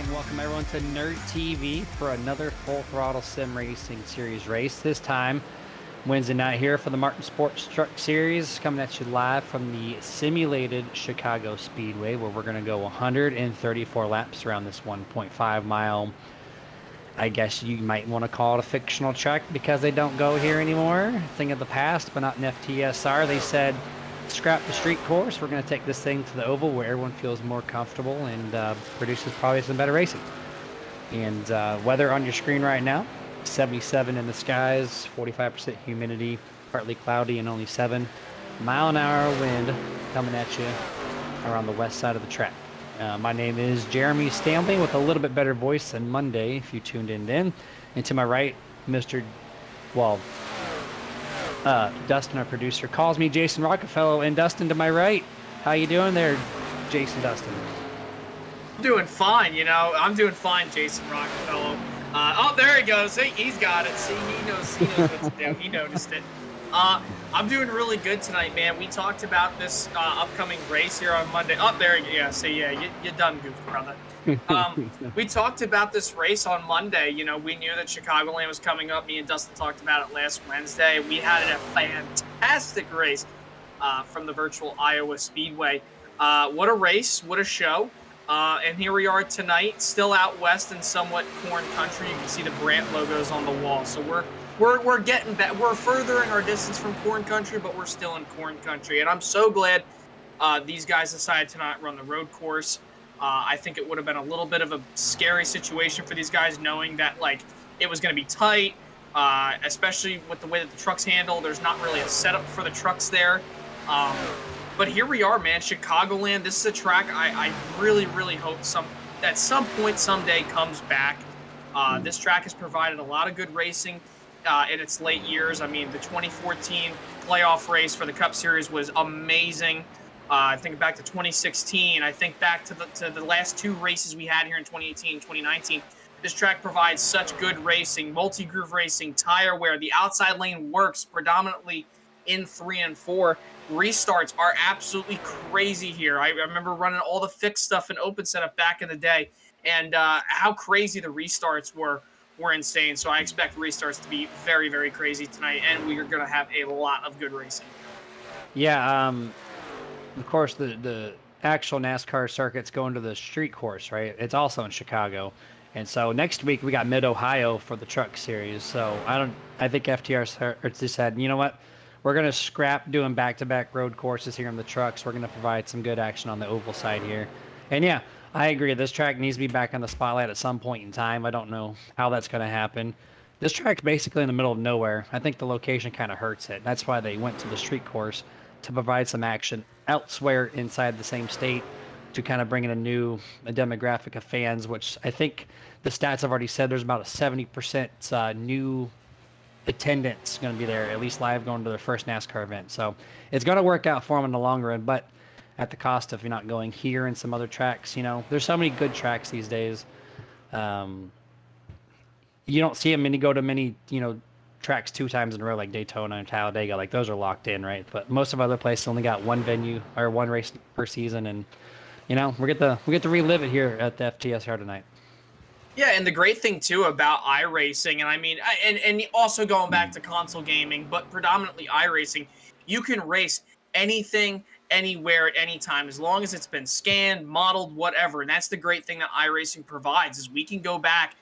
and welcome everyone to Nerd TV for another Full Throttle Sim Racing Series race. This time, Wednesday night here for the Martin Sports Truck Series, coming at you live from the simulated Chicago Speedway, where we're going to go 134 laps around this 1.5 mile. I guess you might want to call it a fictional track because they don't go here anymore. Thing of the past, but not in FTSR. They said, scrap the street course. We're going to take this thing to the oval where everyone feels more comfortable and produces probably some better racing. And weather on your screen right now, 77 in the skies, 45% humidity, partly cloudy, and only 7-mile-an-hour wind coming at you around the west side of the track. My name is Jeremy Stanley with a little bit better voice than Monday, if you tuned in then. And to my right, Dustin, our producer, calls me Jason Rockefeller. And Dustin, to my right, how you doing there, Jason Dustin? I'm doing fine, I'm doing fine, Jason Rockefeller. Oh, there he goes. He's got it. See, he knows what to do. He noticed it. I'm doing really good tonight, man. We talked about this upcoming race here on Monday. Oh, there you go. Yeah, see, yeah, you done goofed, brother. We talked about this race on Monday. We knew that Chicagoland was coming up. Me and Dustin talked about it last Wednesday. We had a fantastic race from the virtual Iowa Speedway. What a race. What a show. And here we are tonight, still out west in somewhat corn country. You can see the Brandt logos on the wall. So we're getting back. We're furthering our distance from corn country, but we're still in corn country. And I'm so glad these guys decided to not run the road course. I think it would have been a little bit of a scary situation for these guys, knowing that it was going to be tight, especially with the way that the trucks handle. There's not really a setup for the trucks there. But here we are, man. Chicagoland. This is a track I really, really hope at some point someday comes back. This track has provided a lot of good racing in its late years. I mean, the 2014 playoff race for the Cup Series was amazing. I think back to 2016. I think back to the last two races we had here in 2018 and 2019. This track provides such good racing, multi-groove racing, tire wear. The outside lane works predominantly in 3 and 4. Restarts are absolutely crazy here. I remember running all the fixed stuff in open setup back in the day, and how crazy the restarts were insane. So I expect restarts to be very, very crazy tonight, and we are going to have a lot of good racing. Yeah, of course, the actual NASCAR circuit's going to the street course, right? It's also in Chicago. And so next week we got Mid-Ohio for the truck series. So I think FTR just said, you know what? We're going to scrap doing back-to-back road courses here on the trucks. We're going to provide some good action on the oval side here. And yeah, I agree. This track needs to be back on the spotlight at some point in time. I don't know how that's going to happen. This track's basically in the middle of nowhere. I think the location kind of hurts it. That's why they went to the street course, to provide some action elsewhere inside the same state, to kind of bring in a demographic of fans, which I think the stats have already said there's about a 70% new attendance going to be there, at least live, going to their first NASCAR event. So it's going to work out for them in the long run, but at the cost of you're not going here and some other tracks. There's so many good tracks these days. You don't see them many go to many, tracks 2 times in a row like Daytona and Talladega. Like those are locked in, right? But most of other places only got one venue or one race per season, and we get to relive it here at the FTSR tonight. Yeah, and the great thing too about iRacing, and I mean, and also going back to console gaming, but predominantly iRacing, you can race anything, anywhere, at any time, as long as it's been scanned, modeled, whatever. And that's the great thing that iRacing provides, is we can go back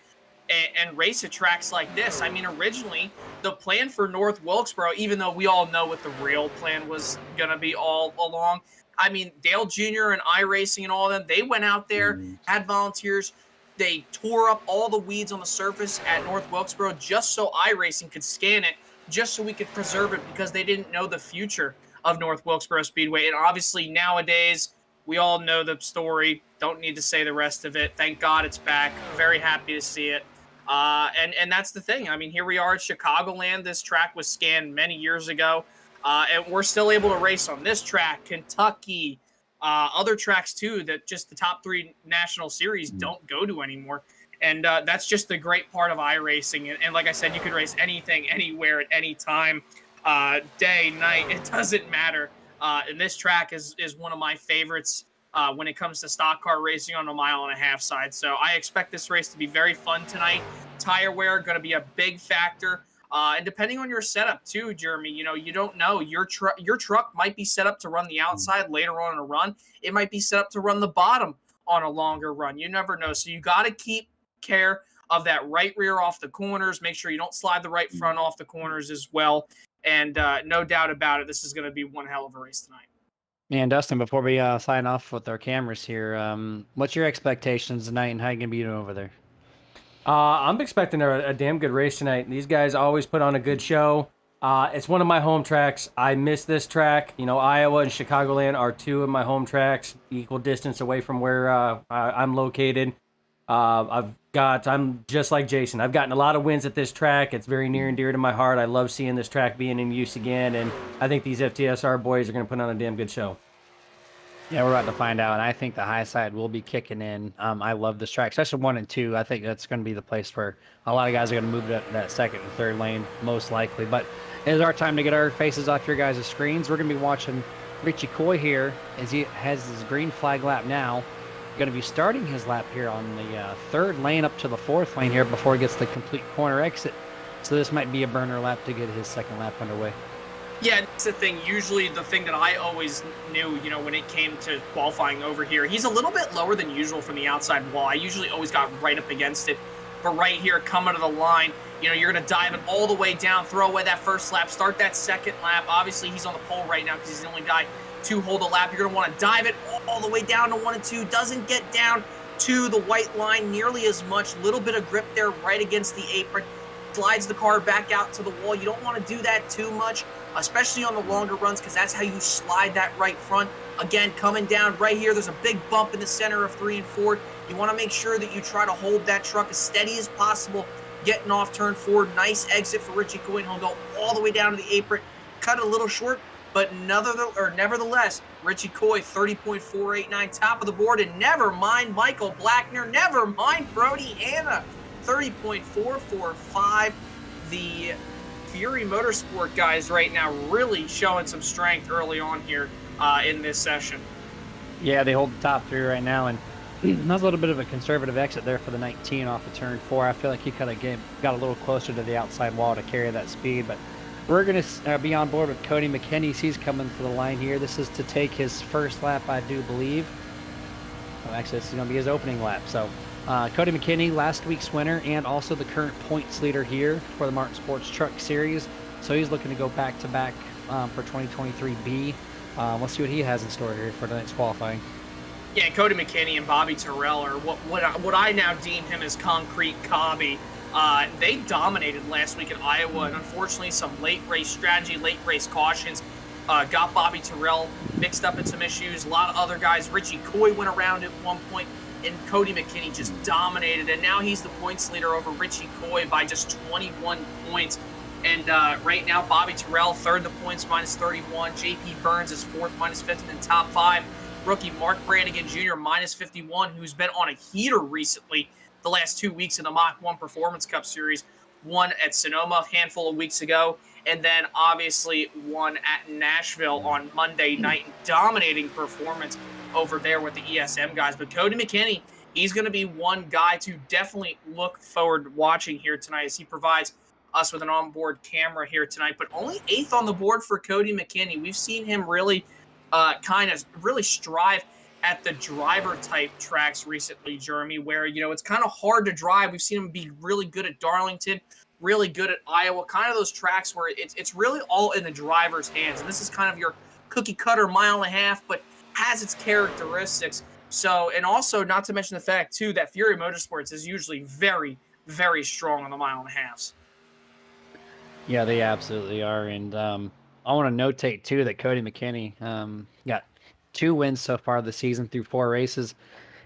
and race at tracks like this. I mean, originally, the plan for North Wilkesboro, even though we all know what the real plan was going to be all along, I mean, Dale Jr. and iRacing and all of them, they went out there, had volunteers. They tore up all the weeds on the surface at North Wilkesboro just so iRacing could scan it, just so we could preserve it, because they didn't know the future of North Wilkesboro Speedway. And obviously nowadays, we all know the story. Don't need to say the rest of it. Thank God it's back. Very happy to see it. And that's the thing. I mean, here we are at Chicagoland. This track was scanned many years ago, and we're still able to race on this track, Kentucky, other tracks too, that just the top 3 national series don't go to anymore. And that's just the great part of iRacing. And like I said, you can race anything, anywhere, at any time, day, night. It doesn't matter. And this track is one of my favorites. when it comes to stock car racing on the 1.5 mile side. So I expect this race to be very fun tonight. Tire wear going to be a big factor. And depending on your setup too, Jeremy, you don't know your truck might be set up to run the outside later on in a run. It might be set up to run the bottom on a longer run. You never know. So you got to keep care of that right rear off the corners. Make sure you don't slide the right front off the corners as well. And no doubt about it, this is going to be one hell of a race tonight. And Dustin, before we sign off with our cameras here, what's your expectations tonight and how you gonna be doing over there? I'm expecting a damn good race tonight. These guys always put on a good show. It's one of my home tracks. I miss this track. Iowa and Chicagoland are two of my home tracks, equal distance away from where I'm located. I'm just like Jason. I've gotten a lot of wins at this track. It's very near and dear to my heart. I love seeing this track being in use again, and I think these FTSR boys are going to put on a damn good show. Yeah, we're about to find out, and I think the high side will be kicking in. I love this track, especially 1 and 2. I think that's going to be the place where a lot of guys are going to move to that second and third lane, most likely. But it is our time to get our faces off your guys' screens. We're going to be watching Richie Coy here as he has his green flag lap now. Going to be starting his lap here on the third lane up to the fourth lane here before he gets the complete corner exit. So this might be a burner lap to get his second lap underway. Yeah, that's the thing. Usually the thing that I always knew, when it came to qualifying over here, he's a little bit lower than usual from the outside wall. I usually always got right up against it. But right here, coming to the line, you're going to dive it all the way down, throw away that first lap, start that second lap. Obviously, he's on the pole right now because he's the only guy to hold a lap. You're going to want to dive it all the way down to 1 and 2. Doesn't get down to the white line nearly as much. Little bit of grip there right against the apron. Slides the car back out to the wall. You don't want to do that too much, especially on the longer runs, because that's how you slide that right front. Again, coming down right here, there's a big bump in the center of 3 and 4. You want to make sure that you try to hold that truck as steady as possible, getting off turn 4. Nice exit for Richie Coy. He'll go all the way down to the apron, cut it a little short, but nevertheless, Richie Coy, 30.489, top of the board, and never mind Michael Blackner, never mind Brody Hanna, 30.445. The Fury Motorsport guys right now really showing some strength early on here in this session. Yeah, they hold the top 3 right now, and that's a little bit of a conservative exit there for the 19 off of turn 4. I feel like he kind of got a little closer to the outside wall to carry that speed, but we're going to be on board with Cody McKinney. He's coming to the line here. This is to take his first lap, I do believe. Well, actually, this is going to be his opening lap. So Cody McKinney, last week's winner, and also the current points leader here for the Martin Sports Truck Series. So he's looking to go back-to-back for 2023B. Let's see what he has in store here for tonight's qualifying. Yeah, Cody McKinney and Bobby Terrell are what I now deem him as concrete Cobby. They dominated last week in Iowa, and unfortunately some late race strategy, late race cautions got Bobby Terrell mixed up in some issues. A lot of other guys. Richie Coy went around at one point, and Cody McKinney just dominated, and now he's the points leader over Richie Coy by just 21 points. And right now, Bobby Terrell, third in the points, minus 31. JP Burns is fourth, minus 50 in the top 5. Rookie Mark Brannigan Jr., minus 51, who's been on a heater recently the last 2 weeks in the Mach 1 Performance Cup Series. Won at Sonoma a handful of weeks ago, and then obviously won at Nashville on Monday night. Dominating performance over there with the ESM guys. But Cody McKinney, he's going to be one guy to definitely look forward to watching here tonight as he provides us with an onboard camera here tonight. But only 8th on the board for Cody McKinney. We've seen him really really strive at the driver type tracks recently, Jeremy, where, it's kind of hard to drive. We've seen him be really good at Darlington, really good at Iowa, kind of those tracks where it's really all in the driver's hands. And this is kind of your cookie cutter 1.5 miles, but has its characteristics. So, and also not to mention the fact too, that Fury Motorsports is usually very, very strong on the 1.5 miles. Yeah, they absolutely are. And I want to notate too that Cody McKinney got 2 wins so far this season through 4 races,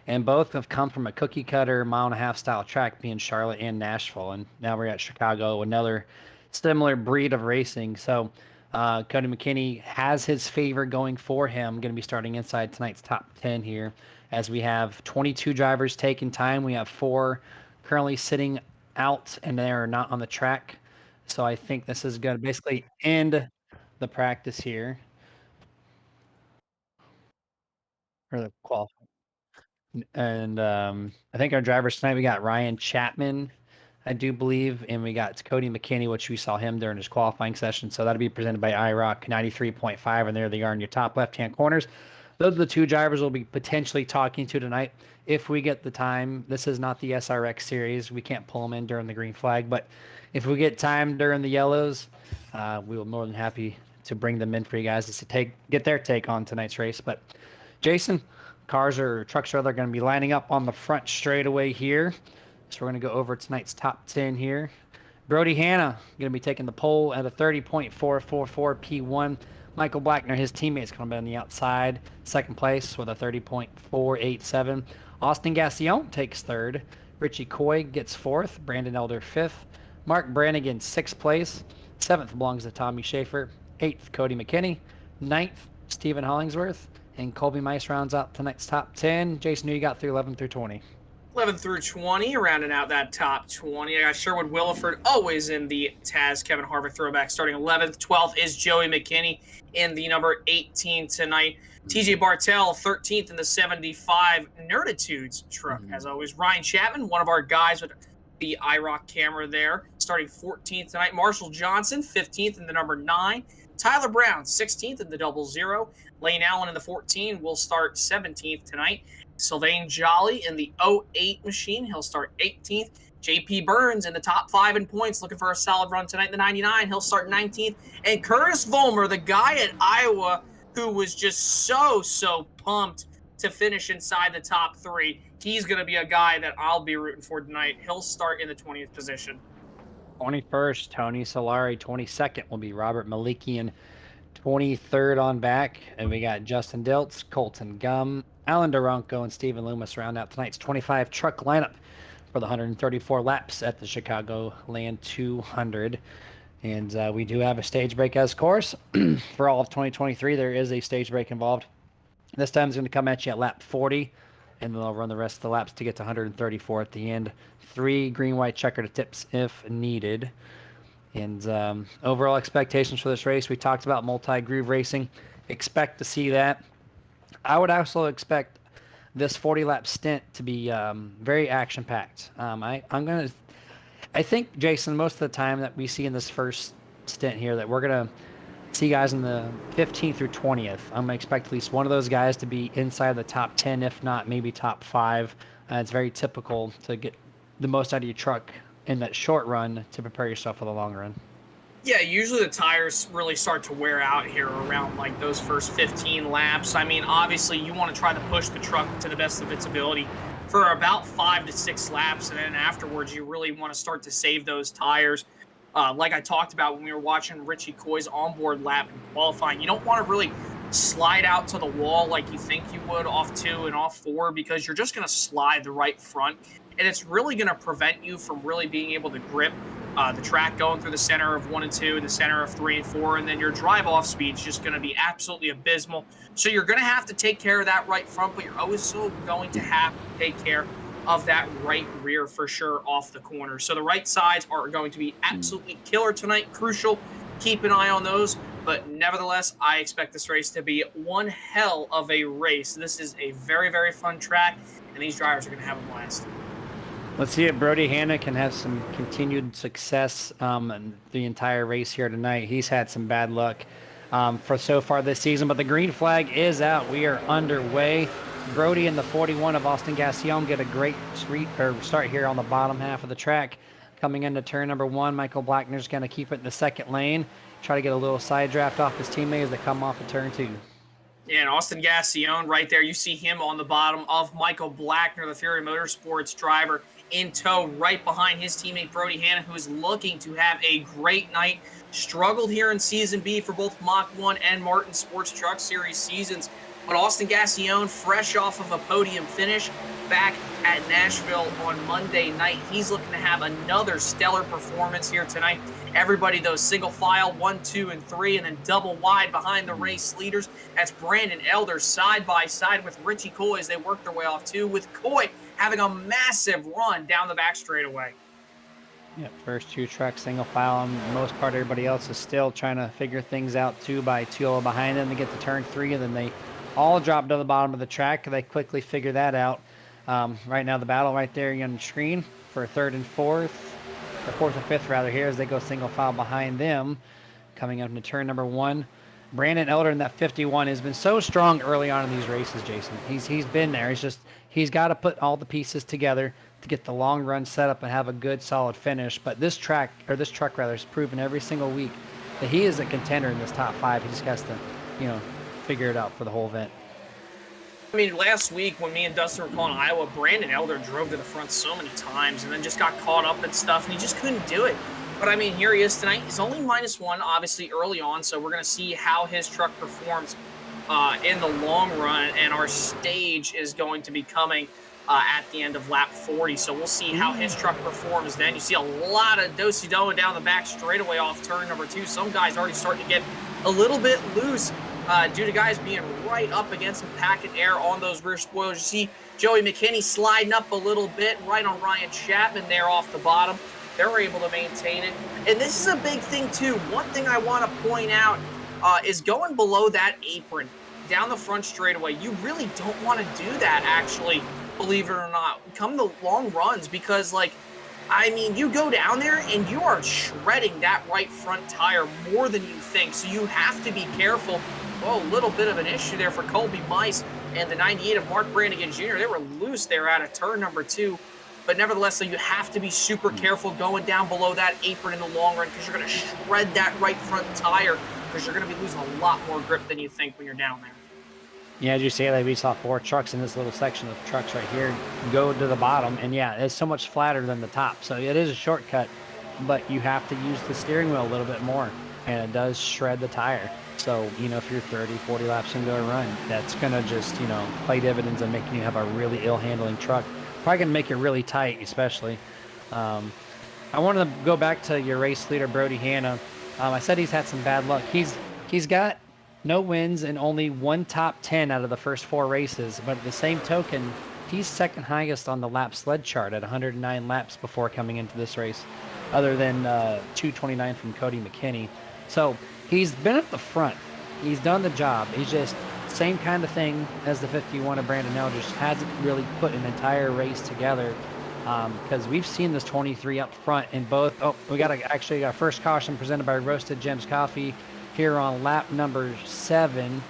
and both have come from a cookie cutter 1.5 mile style track, being Charlotte and Nashville. And now we're at Chicago, another similar breed of racing. So Cody McKinney has his favor going for him. Going to be starting inside tonight's top 10 here, as we have 22 drivers taking time. We have 4 currently sitting out, and they are not on the track. So I think this is going to basically end the practice here. for the qualifying. And I think our drivers tonight, we got Ryan Chapman, I do believe, and we got Cody McKinney, which we saw him during his qualifying session. So that'll be presented by iRock 93.5, and there they are in your top left-hand corners. Those are the two drivers we'll be potentially talking to tonight if we get the time. This is not the SRX series. We can't pull them in during the green flag, but if we get time during the yellows, we will be more than happy to bring them in for you guys to get their take on tonight's race. But Jason, trucks are going to be lining up on the front straightaway here. So we're going to go over tonight's top 10 here. Brody Hanna going to be taking the pole at a 30.444 P1. Michael Blackner, his teammates, going to be on the outside, second place with a 30.487. Austin Gassion takes third. Richie Coy gets fourth. Brandon Elder fifth. Mark Brannigan sixth place. Seventh belongs to Tommy Schaefer. Eighth, Cody McKinney. Ninth, Stephen Hollingsworth. And Colby Mice rounds out tonight's top 10. Jason, who you got through 11 through 20? 11 through 20, rounding out that top 20. I got Sherwood Williford always in the Taz Kevin Harvick throwback, starting 11th. 12th is Joey McKinney in the number 18 tonight. TJ Bartell, 13th in the 75 Nerditudes truck. As always, Ryan Chapman, one of our guys with the iRock camera there, starting 14th tonight. Marshall Johnson, 15th in the number 9. Tyler Brown, 16th in the 00. Lane Allen in the 14 will start 17th tonight. Sylvain Jolly in the 08 machine. He'll start 18th. JP Burns in the top 5 in points, looking for a solid run tonight in the 99. He'll start 19th. And Curtis Vollmer, the guy at Iowa who was just so pumped to finish inside the top 3. He's going to be a guy that I'll be rooting for tonight. He'll start in the 20th position. 21st, Tony Solari. 22nd will be Robert Malikian. 23rd on back, and we got Justin Diltz, Colton Gum, Alan Duranko, and Stephen Loomis round out tonight's 25 truck lineup for the 134 laps at the Chicagoland 200. And we do have a stage break as course. For all of 2023, there is a stage break involved. This time it's going to come at you at lap 40, and then they'll run the rest of the laps to get to 134 at the end. 3 green-white checker to tips if needed. And overall expectations for this race, we talked about multi-groove racing. Expect to see that. I would also expect this 40-lap stint to be very action-packed. I think, Jason, most of the time that we see in this first stint here that we're going to see guys in the 15th through 20th. I'm going to expect at least one of those guys to be inside the top 10, if not maybe top 5. It's very typical to get the most out of your truck in that short run to prepare yourself for the long run. Yeah, usually the tires really start to wear out here around like those first 15 laps. I mean, obviously you want to try to push the truck to the best of its ability for about 5 to 6 laps, and then afterwards you really want to start to save those tires. Like I talked about when we were watching Richie Coy's onboard lap in qualifying, you don't want to really slide out to the wall like you think you would off 2 and off 4, because you're just going to slide the right front, and it's really going to prevent you from really being able to grip the track going through the center of 1 and 2, the center of 3 and 4, and then your drive-off speed is just going to be absolutely abysmal. So you're going to have to take care of that right front, but you're also going to have to take care of that right rear for sure off the corner. So the right sides are going to be absolutely killer tonight, crucial. Keep an eye on those, but nevertheless, I expect this race to be one hell of a race. This is a very, very fun track, and these drivers are going to have a blast. Let's see if Brody Hanna can have some continued success in the entire race here tonight. He's had some bad luck for so far this season, but the green flag is out. We are underway. Brody and the 41 of Austin Gassion get a great start here on the bottom half of the track. Coming into turn number 1, Michael Blackner's going to keep it in the second lane. Try to get a little side draft off his teammates that come off of turn 2. Yeah, and Austin Gassion right there. You see him on the bottom of Michael Blackner, the Fury Motorsports driver, in tow right behind his teammate Brody Hanna, who is looking to have a great night. Struggled here in Season B for both Mach 1 and Martin Sports Truck Series seasons. But Austin Gassion, fresh off of a podium finish back at Nashville on Monday night, he's looking to have another stellar performance here tonight. Everybody, those single file, 1, 2, and 3, and then double wide behind the race leaders. That's Brandon Elder side by side with Richie Coy as they work their way off 2, with Coy having a massive run down the back straightaway. Yeah, first 2 trucks single file, and most part everybody else is still trying to figure things out 2 by 2 behind them to get to turn 3, and then they all drop to the bottom of the track. They quickly figure that out. Right now, the battle right there on the screen for third and fourth, or fourth and fifth rather, here as they go single file behind them, coming up into turn number 1. Brandon Elder in that 51 has been so strong early on in these races, Jason. He's been there. He's got to put all the pieces together to get the long run set up and have a good solid finish. But this truck rather has proven every single week that he is a contender in this top 5. He just has to, figure it out for the whole event. I mean, last week when me and Dustin were calling Iowa, Brandon Elder drove to the front so many times and then just got caught up and stuff, and he just couldn't do it. But, I mean, here he is tonight. He's only -1, obviously, early on, so we're going to see how his truck performs in the long run, and our stage is going to be coming at the end of lap 40, so we'll see how his truck performs then. You see a lot of do-si-doing down the back straightaway off turn number 2. Some guys already starting to get a little bit loose due to guys being right up against some packet air on those rear spoilers. You see Joey McKinney sliding up a little bit right on Ryan Chapman there off the bottom. They're able to maintain it. And this is a big thing, too. One thing I want to point out is going below that apron down the front straightaway. You really don't want to do that, actually, believe it or not. Come the long runs because, you go down there and you are shredding that right front tire more than you think. So you have to be careful. Oh, a little bit of an issue there for Colby Mice and the 98 of Mark Brannigan Jr. They were loose there out of turn number 2. But nevertheless, so you have to be super careful going down below that apron in the long run because you're going to shred that right front tire because you're going to be losing a lot more grip than you think when you're down there. Yeah, as you say, we saw 4 trucks in this little section of trucks right here go to the bottom. And, yeah, it's so much flatter than the top. So it is a shortcut, but you have to use the steering wheel a little bit more. And it does shred the tire. So, if you're 30, 40 laps into a run, that's going to just, play dividends and making you have a really ill-handling truck. Probably going to make it really tight, especially. I want to go back to your race leader, Brody Hanna. I said he's had some bad luck. He's got no wins and only 1 top 10 out of the first 4 races. But at the same token, he's second highest on the lap sled chart at 109 laps before coming into this race, other than 229 from Cody McKinney. So he's been at the front. He's done the job. He's just same kind of thing as the 51 of Brandon Elder, just hasn't really put an entire race together because we've seen this 23 up front in both. Oh, we got our first caution presented by Roasted Gems Coffee here on lap number 7.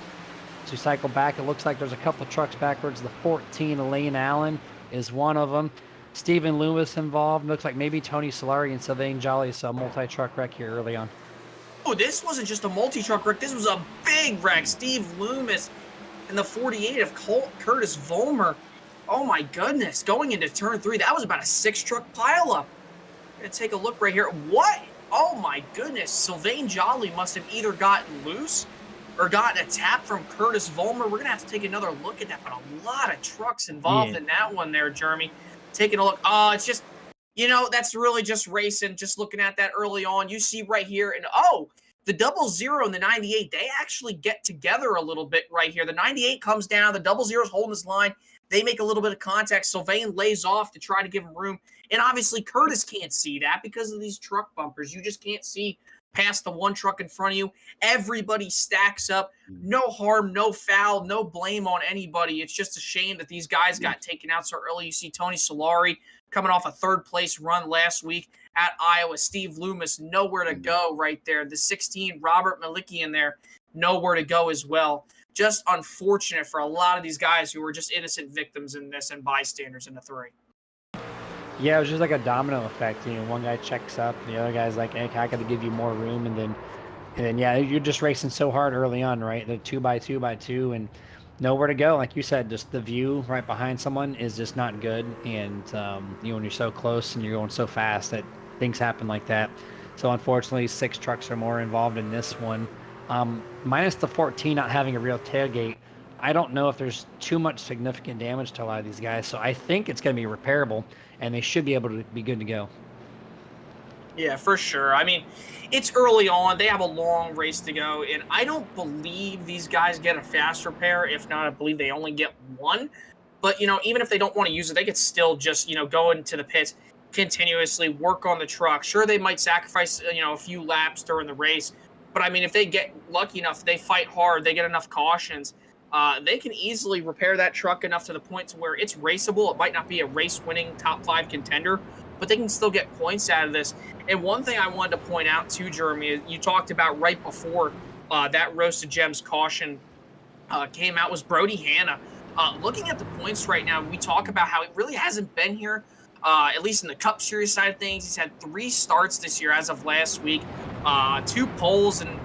To cycle back, it looks like there's a couple of trucks backwards. The 14, Elaine Allen, is one of them. Stephen Loomis involved. Looks like maybe Tony Solari and Sylvain Jolly saw a multi-truck wreck here early on. Oh, this wasn't just a multi-truck wreck. This was a big wreck. Steve Loomis and the 48 of Curtis Vollmer. Oh, my goodness. Going into turn 3, that was about a 6-truck pileup. I'm going to take a look right here. What? Oh, my goodness. Sylvain Jolly must have either gotten loose or gotten a tap from Curtis Vollmer. We're going to have to take another look at that, but a lot of trucks involved in that one there, Jeremy. Taking a look. Oh, it's just, that's really just racing. Just looking at that early on. You see right here, and the 00 and the 98, they actually get together a little bit right here. The 98 comes down. The 00's holding his line. They make a little bit of contact. Sylvain lays off to try to give him room. And obviously, Curtis can't see that because of these truck bumpers. You just can't see past the one truck in front of you. Everybody stacks up. No harm, no foul, no blame on anybody. It's just a shame that these guys got taken out so early. You see Tony Solari coming off a 3rd-place run last week at Iowa. Steve Loomis, nowhere to go right there. The 16, Robert Malikian there, nowhere to go as well. Just unfortunate for a lot of these guys who were just innocent victims in this and bystanders in the 3. Yeah, it was just like a domino effect. One guy checks up, the other guy's like, hey, I got to give you more room. And then, yeah, you're just racing so hard early on, right? The 2x2x2 and nowhere to go. Like you said, just the view right behind someone is just not good. And, when you're so close and you're going so fast that things happen like that. So unfortunately, 6 trucks are more involved in this one. Minus the 14 not having a real tailgate, I don't know if there's too much significant damage to a lot of these guys. So I think it's going to be repairable, and they should be able to be good to go. Yeah, for sure. I mean, it's early on. They have a long race to go, and I don't believe these guys get a fast repair. If not, I believe they only get one. But, even if they don't want to use it, they could still just, go into the pits continuously, work on the truck. Sure, they might sacrifice, a few laps during the race. But, I mean, if they get lucky enough, they fight hard, they get enough cautions, they can easily repair that truck enough to the point to where it's raceable. It might not be a race-winning top 5 contender, but they can still get points out of this. And one thing I wanted to point out too, Jeremy, you talked about right before that Roasted Gems caution came out was Brody Hanna. Looking at the points right now, we talk about how he really hasn't been here, at least in the Cup Series side of things. He's had 3 starts this year as of last week, 2 poles, and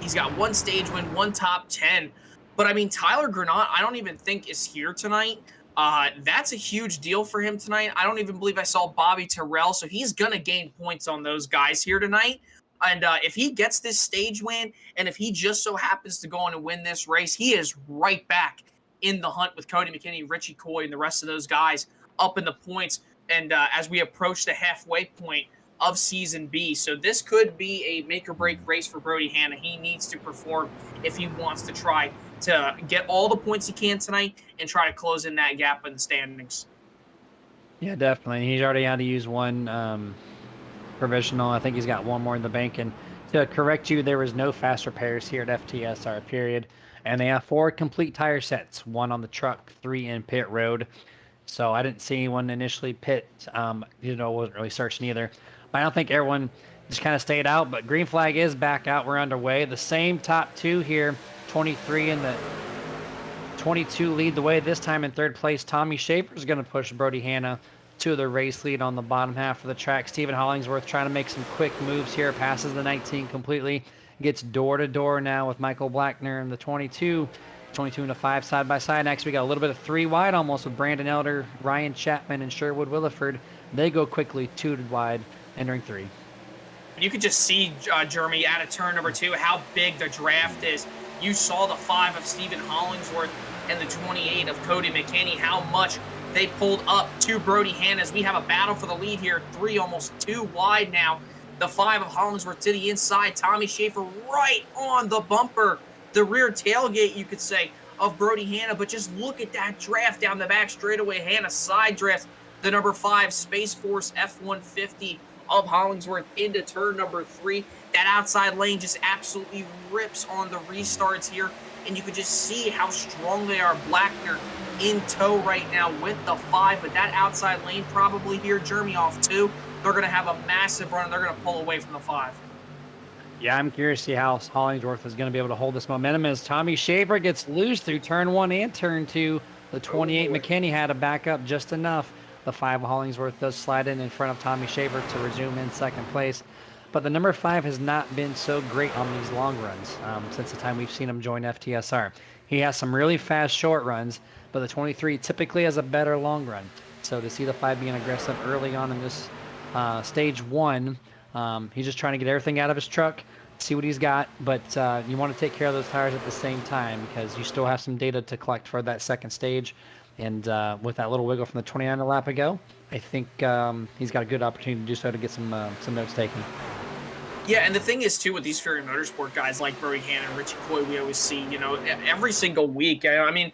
he's got 1 stage win, 1 top 10. But I mean, Tyler Granat, I don't even think is here tonight. That's a huge deal for him tonight. I don't even believe I saw Bobby Terrell, so he's going to gain points on those guys here tonight. And if he gets this stage win, and if he just so happens to go on and win this race, he is right back in the hunt with Cody McKinney, Richie Coy, and the rest of those guys up in the points. And as we approach the halfway point of Season B. So this could be a make-or-break race for Brody Hanna. He needs to perform if he wants to try to get all the points he can tonight and try to close in that gap in the standings. Yeah, definitely. He's already had to use 1 provisional. I think he's got 1 more in the bank. And to correct you, there was no fast repairs here at FTSR, period. And they have 4 complete tire sets, 1 on the truck, 3 in pit road. So I didn't see anyone initially pit. Wasn't really searching either. But I don't think everyone just kind of stayed out. But green flag is back out. We're underway. The same top 2 here, 23 and the 22 lead the way this time in 3rd place. Tommy Schaefer is going to push Brody Hanna to the race lead on the bottom half of the track. Stephen Hollingsworth trying to make some quick moves here, passes the 19 completely, gets door to door now with Michael Blackner in the 22 and a 5 side by side. Next we got a little bit of 3 wide almost with Brandon Elder, Ryan Chapman, and Sherwood Williford. They go quickly 2 wide, entering 3. You could just see, Jeremy, out of turn number 2, how big the draft is. You saw the 5 of Stephen Hollingsworth and the 28 of Cody McKinney, how much they pulled up to Brody Hanna as we have a battle for the lead here. 3, almost 2 wide now. The 5 of Hollingsworth to the inside. Tommy Schaefer right on the bumper. The rear tailgate, you could say, of Brody Hanna. But just look at that draft down the back straightaway. Hanna side drafts the number 5 Space Force F-150 of Hollingsworth into turn number 3. That outside lane just absolutely rips on the restarts here. And you could just see how strong they are. Blackner in tow right now with the 5, but that outside lane probably here, Jeremy, off 2. They're going to have a massive run, and they're going to pull away from the 5. Yeah, I'm curious to see how Hollingsworth is going to be able to hold this momentum as Tommy Schaefer gets loose through turn 1 and turn 2. The 28 McKinney had to back up just enough. The 5 Hollingsworth does slide in front of Tommy Schaefer to resume in 2nd place. But the number 5 has not been so great on these long runs since the time we've seen him join FTSR. He has some really fast short runs, but the 23 typically has a better long run. So to see the 5 being aggressive early on in this stage 1, he's just trying to get everything out of his truck, see what he's got. But you want to take care of those tires at the same time because you still have some data to collect for that 2nd stage. And with that little wiggle from the 29 lap ago, I think he's got a good opportunity to do so to get some notes taken. Yeah, and the thing is, too, with these Fury Motorsport guys like Brody Hanna and Richie Coy, we always see, every single week. I mean,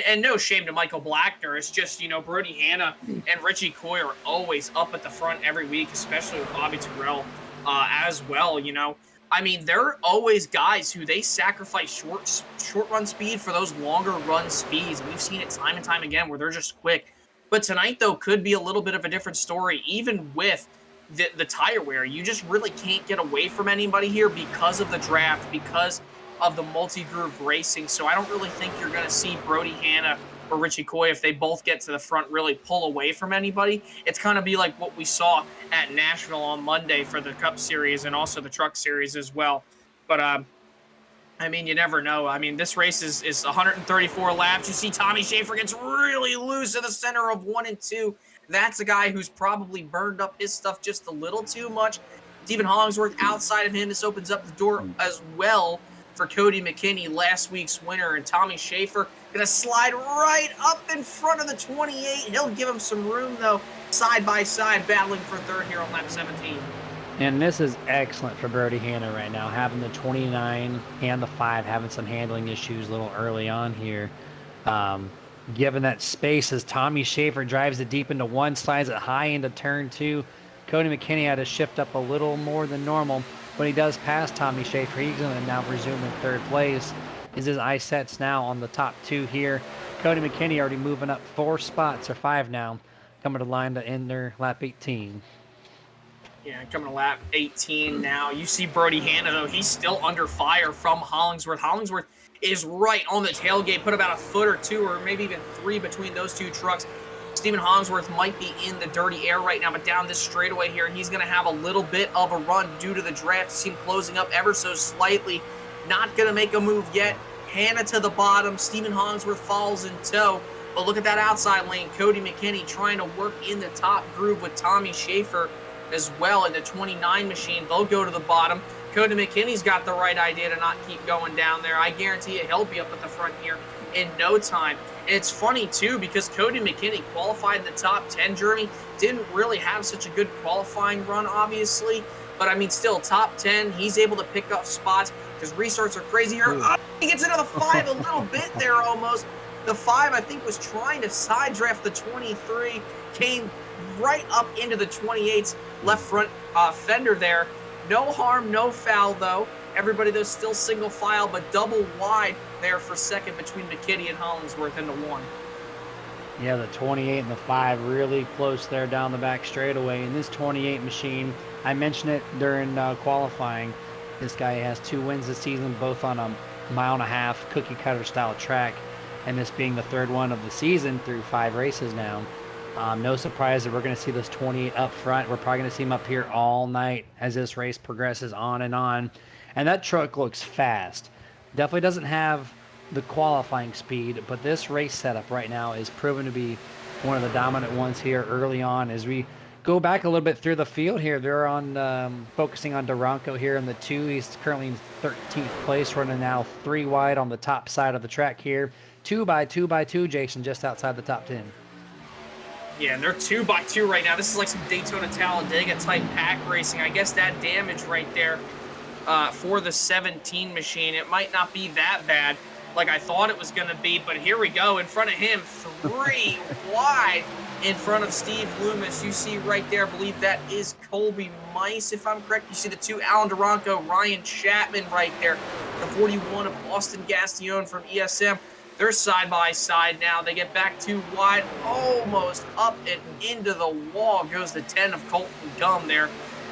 and no shame to Michael Blackner. It's just, Brody Hanna and Richie Coy are always up at the front every week, especially with Bobby Terrell as well, I mean, they're always guys who they sacrifice short run speed for those longer run speeds. And we've seen it time and time again where they're just quick. But tonight, though, could be a little bit of a different story, even with the tire wear. You just really can't get away from anybody here because of the draft, because of the multi-groove racing. So I don't really think you're going to see Brody Hanna or Richie Coy, if they both get to the front, really pull away from anybody. It's kind of be like what we saw at Nashville on Monday for the Cup Series and also the Truck Series as well. But, I mean, you never know. I mean, this race is 134 laps. You see Tommy Schaefer gets really loose in the center of 1 and 2. That's a guy who's probably burned up his stuff just a little too much. Stephen Hollingsworth outside of him. This opens up the door as well for Cody McKinney, last week's winner. And Tommy Schaefer going to slide right up in front of the 28. He'll give him some room, though, side by side, battling for 3rd here on lap 17. And this is excellent for Brody Hanna right now, having the 29 and the 5 having some handling issues a little early on here. Given that space as Tommy Schaefer drives it deep into 1, slides it high into turn 2. Cody McKinney had to shift up a little more than normal. When he does pass Tommy Schaefer, he's going to now resume in 3rd place. is his eye sets now on the top 2 here. Cody McKinney already moving up 4 spots, or 5 now, coming to line to end their lap 18. Yeah, coming to lap 18 now. You see Brody Hanna, though. He's still under fire from Hollingsworth. Hollingsworth is right on the tailgate, put about a foot or 2 or maybe even 3 between those 2 trucks. Stephen Hollingsworth might be in the dirty air right now, but down this straightaway here, he's going to have a little bit of a run due to the draft. See him closing up ever so slightly. Not going to make a move yet. Hanna to the bottom. Stephen Hollingsworth falls in tow. But look at that outside lane. Cody McKinney trying to work in the top groove with Tommy Schaefer as well in the 29 machine. They'll go to the bottom. Cody McKinney's got the right idea to not keep going down there. I guarantee you he'll be up at the front here in no time. And it's funny, too, because Cody McKinney qualified in the top 10, Jeremy. Didn't really have such a good qualifying run, obviously. But, I mean, still, top 10, he's able to pick up spots because restarts are crazy here. He gets into the 5 a little bit there almost. The 5, I think, was trying to side draft the 23, came right up into the 28's left front fender there. No harm, no foul, though. Everybody, though, still single file, but double wide there for second between McKinney and Hollingsworth into 1. Yeah, the 28 and the 5 really close there down the back straightaway. And this 28 machine, I mentioned it during qualifying. This guy has 2 wins this season, both on a 1.5 mile cookie cutter style track. And this being the 3rd one of the season through 5 races now. No surprise that we're going to see this 28 up front. We're probably going to see him up here all night as this race progresses on and on. And that truck looks fast. Definitely doesn't have the qualifying speed, but this race setup right now is proven to be one of the dominant ones here early on. As we go back a little bit through the field here, they're on focusing on Duranko here in the 2. He's currently in 13th place, running now 3 wide on the top side of the track here. 2 by 2 by 2, Jason, just outside the top 10. Yeah, and they're 2 by 2 right now. This is like some Daytona Talladega type pack racing. I guess that damage right there for the 17 machine, it might not be that bad like I thought it was going to be, but here we go. In front of him, 3 wide in front of Steve Loomis. You see right there, I believe that is Colby Mice, if I'm correct. You see the 2, Alan Duranko, Ryan Chapman right there. The 41 of Austin Gastillon from ESM. They're side by side now. They get back 2 wide, almost up and into the wall. Goes the 10 of Colton Gum there.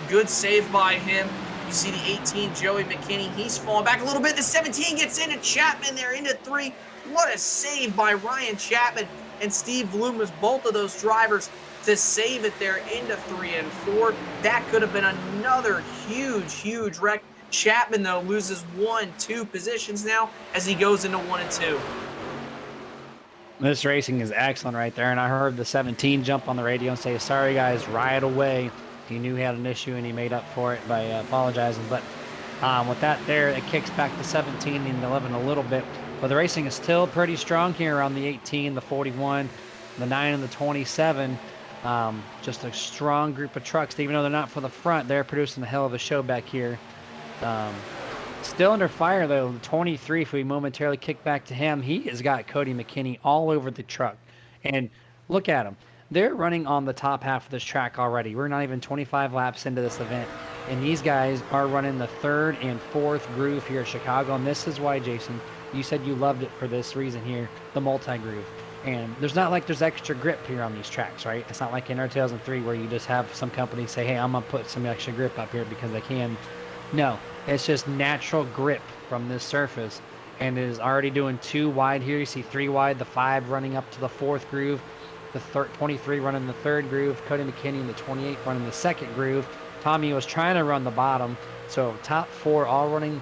Good save by him. You see the 18, Joey McKinney. He's falling back a little bit. The 17 gets into Chapman there, into 3. What a save by Ryan Chapman and Steve Loomis, both of those drivers, to save it there into 3 and 4. That could have been another huge, huge wreck. Chapman, though, loses 1-2 positions now as he goes into 1 and 2. This racing is excellent right there, and I heard the 17 jump on the radio and say, sorry guys, right away. He knew he had an issue and he made up for it by apologizing. But with that there, it kicks back to 17 and 11 a little bit. But the racing is still pretty strong here on the 18, the 41, the 9, and the 27. Just a strong group of trucks. Even though they're not for the front, they're producing a hell of a show back here. Still under fire, though. The 23, if we momentarily kick back to him, he has got Cody McKinney all over the truck. And look at him. They're running on the top half of this track already. We're not even 25 laps into this event. And these guys are running the 3rd and 4th groove here at Chicago. And this is why, Jason, you said you loved it for this reason here, the multi-groove. And there's not like there's extra grip here on these tracks, right? It's not like in our 2003 where you just have some companies say, hey, I'm going to put some extra grip up here because I can. No, it's just natural grip from this surface. And it is already doing 2 wide here. You see 3 wide, the 5 running up to the 4th groove. The 23 running the 3rd groove, Cody McKinney in the 28 running the 2nd groove. Tommy was trying to run the bottom, so top 4 all running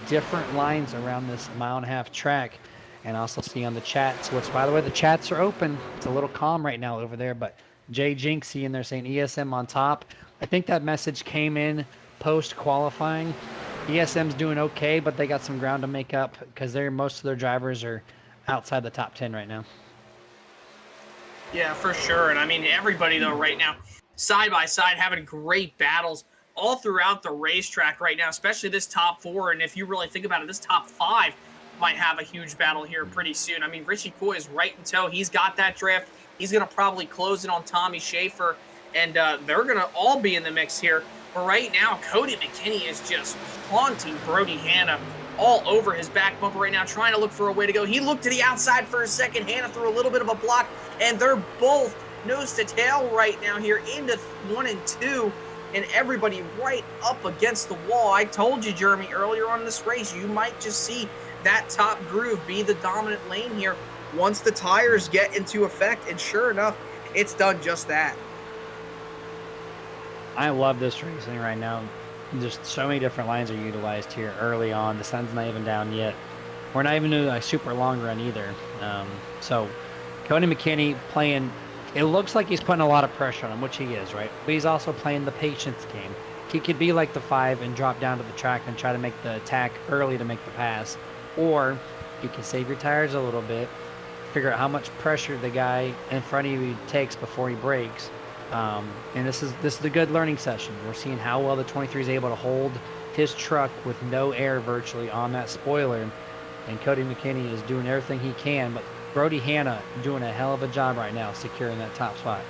different lines around this 1.5 mile track. And also see on the chats, which by the way, the chats are open. It's a little calm right now over there, but Jay Jinxie in there saying ESM on top. I think that message came in post-qualifying. ESM's doing okay, but they got some ground to make up because most of their drivers are outside the top 10 right now. Yeah, for sure. And I mean, everybody, though, right now, side by side, having great battles all throughout the racetrack right now, especially this top 4. And if you really think about it, this top 5 might have a huge battle here pretty soon. I mean, Richie Coy is right in tow. He's got that draft. He's going to probably close it on Tommy Schaefer, and they're going to all be in the mix here. But right now, Cody McKinney is just haunting Brody Hanna all over his back bumper right now, trying to look for a way to go. He looked to the outside for a second. Hannah threw a little bit of a block, and they're both nose to tail right now here into 1 and 2, and everybody right up against the wall. I told you, Jeremy, earlier on in this race, you might just see that top groove be the dominant lane here once the tires get into effect, and sure enough, it's done just that. I love this racing right now. Just so many different lines are utilized here early on. The sun's not even down yet. We're not even doing a super long run either. So Cody McKinney playing, it looks like he's putting a lot of pressure on him, which he is, right? But he's also playing the patience game. He could be like the 5 and drop down to the track and try to make the attack early to make the pass. Or you can save your tires a little bit, figure out how much pressure the guy in front of you takes before he brakes. And this is a good learning session. We're seeing how well the 23 is able to hold his truck with no air virtually on that spoiler. And Cody McKinney is doing everything he can, but Brody Hanna doing a hell of a job right now securing that top spot.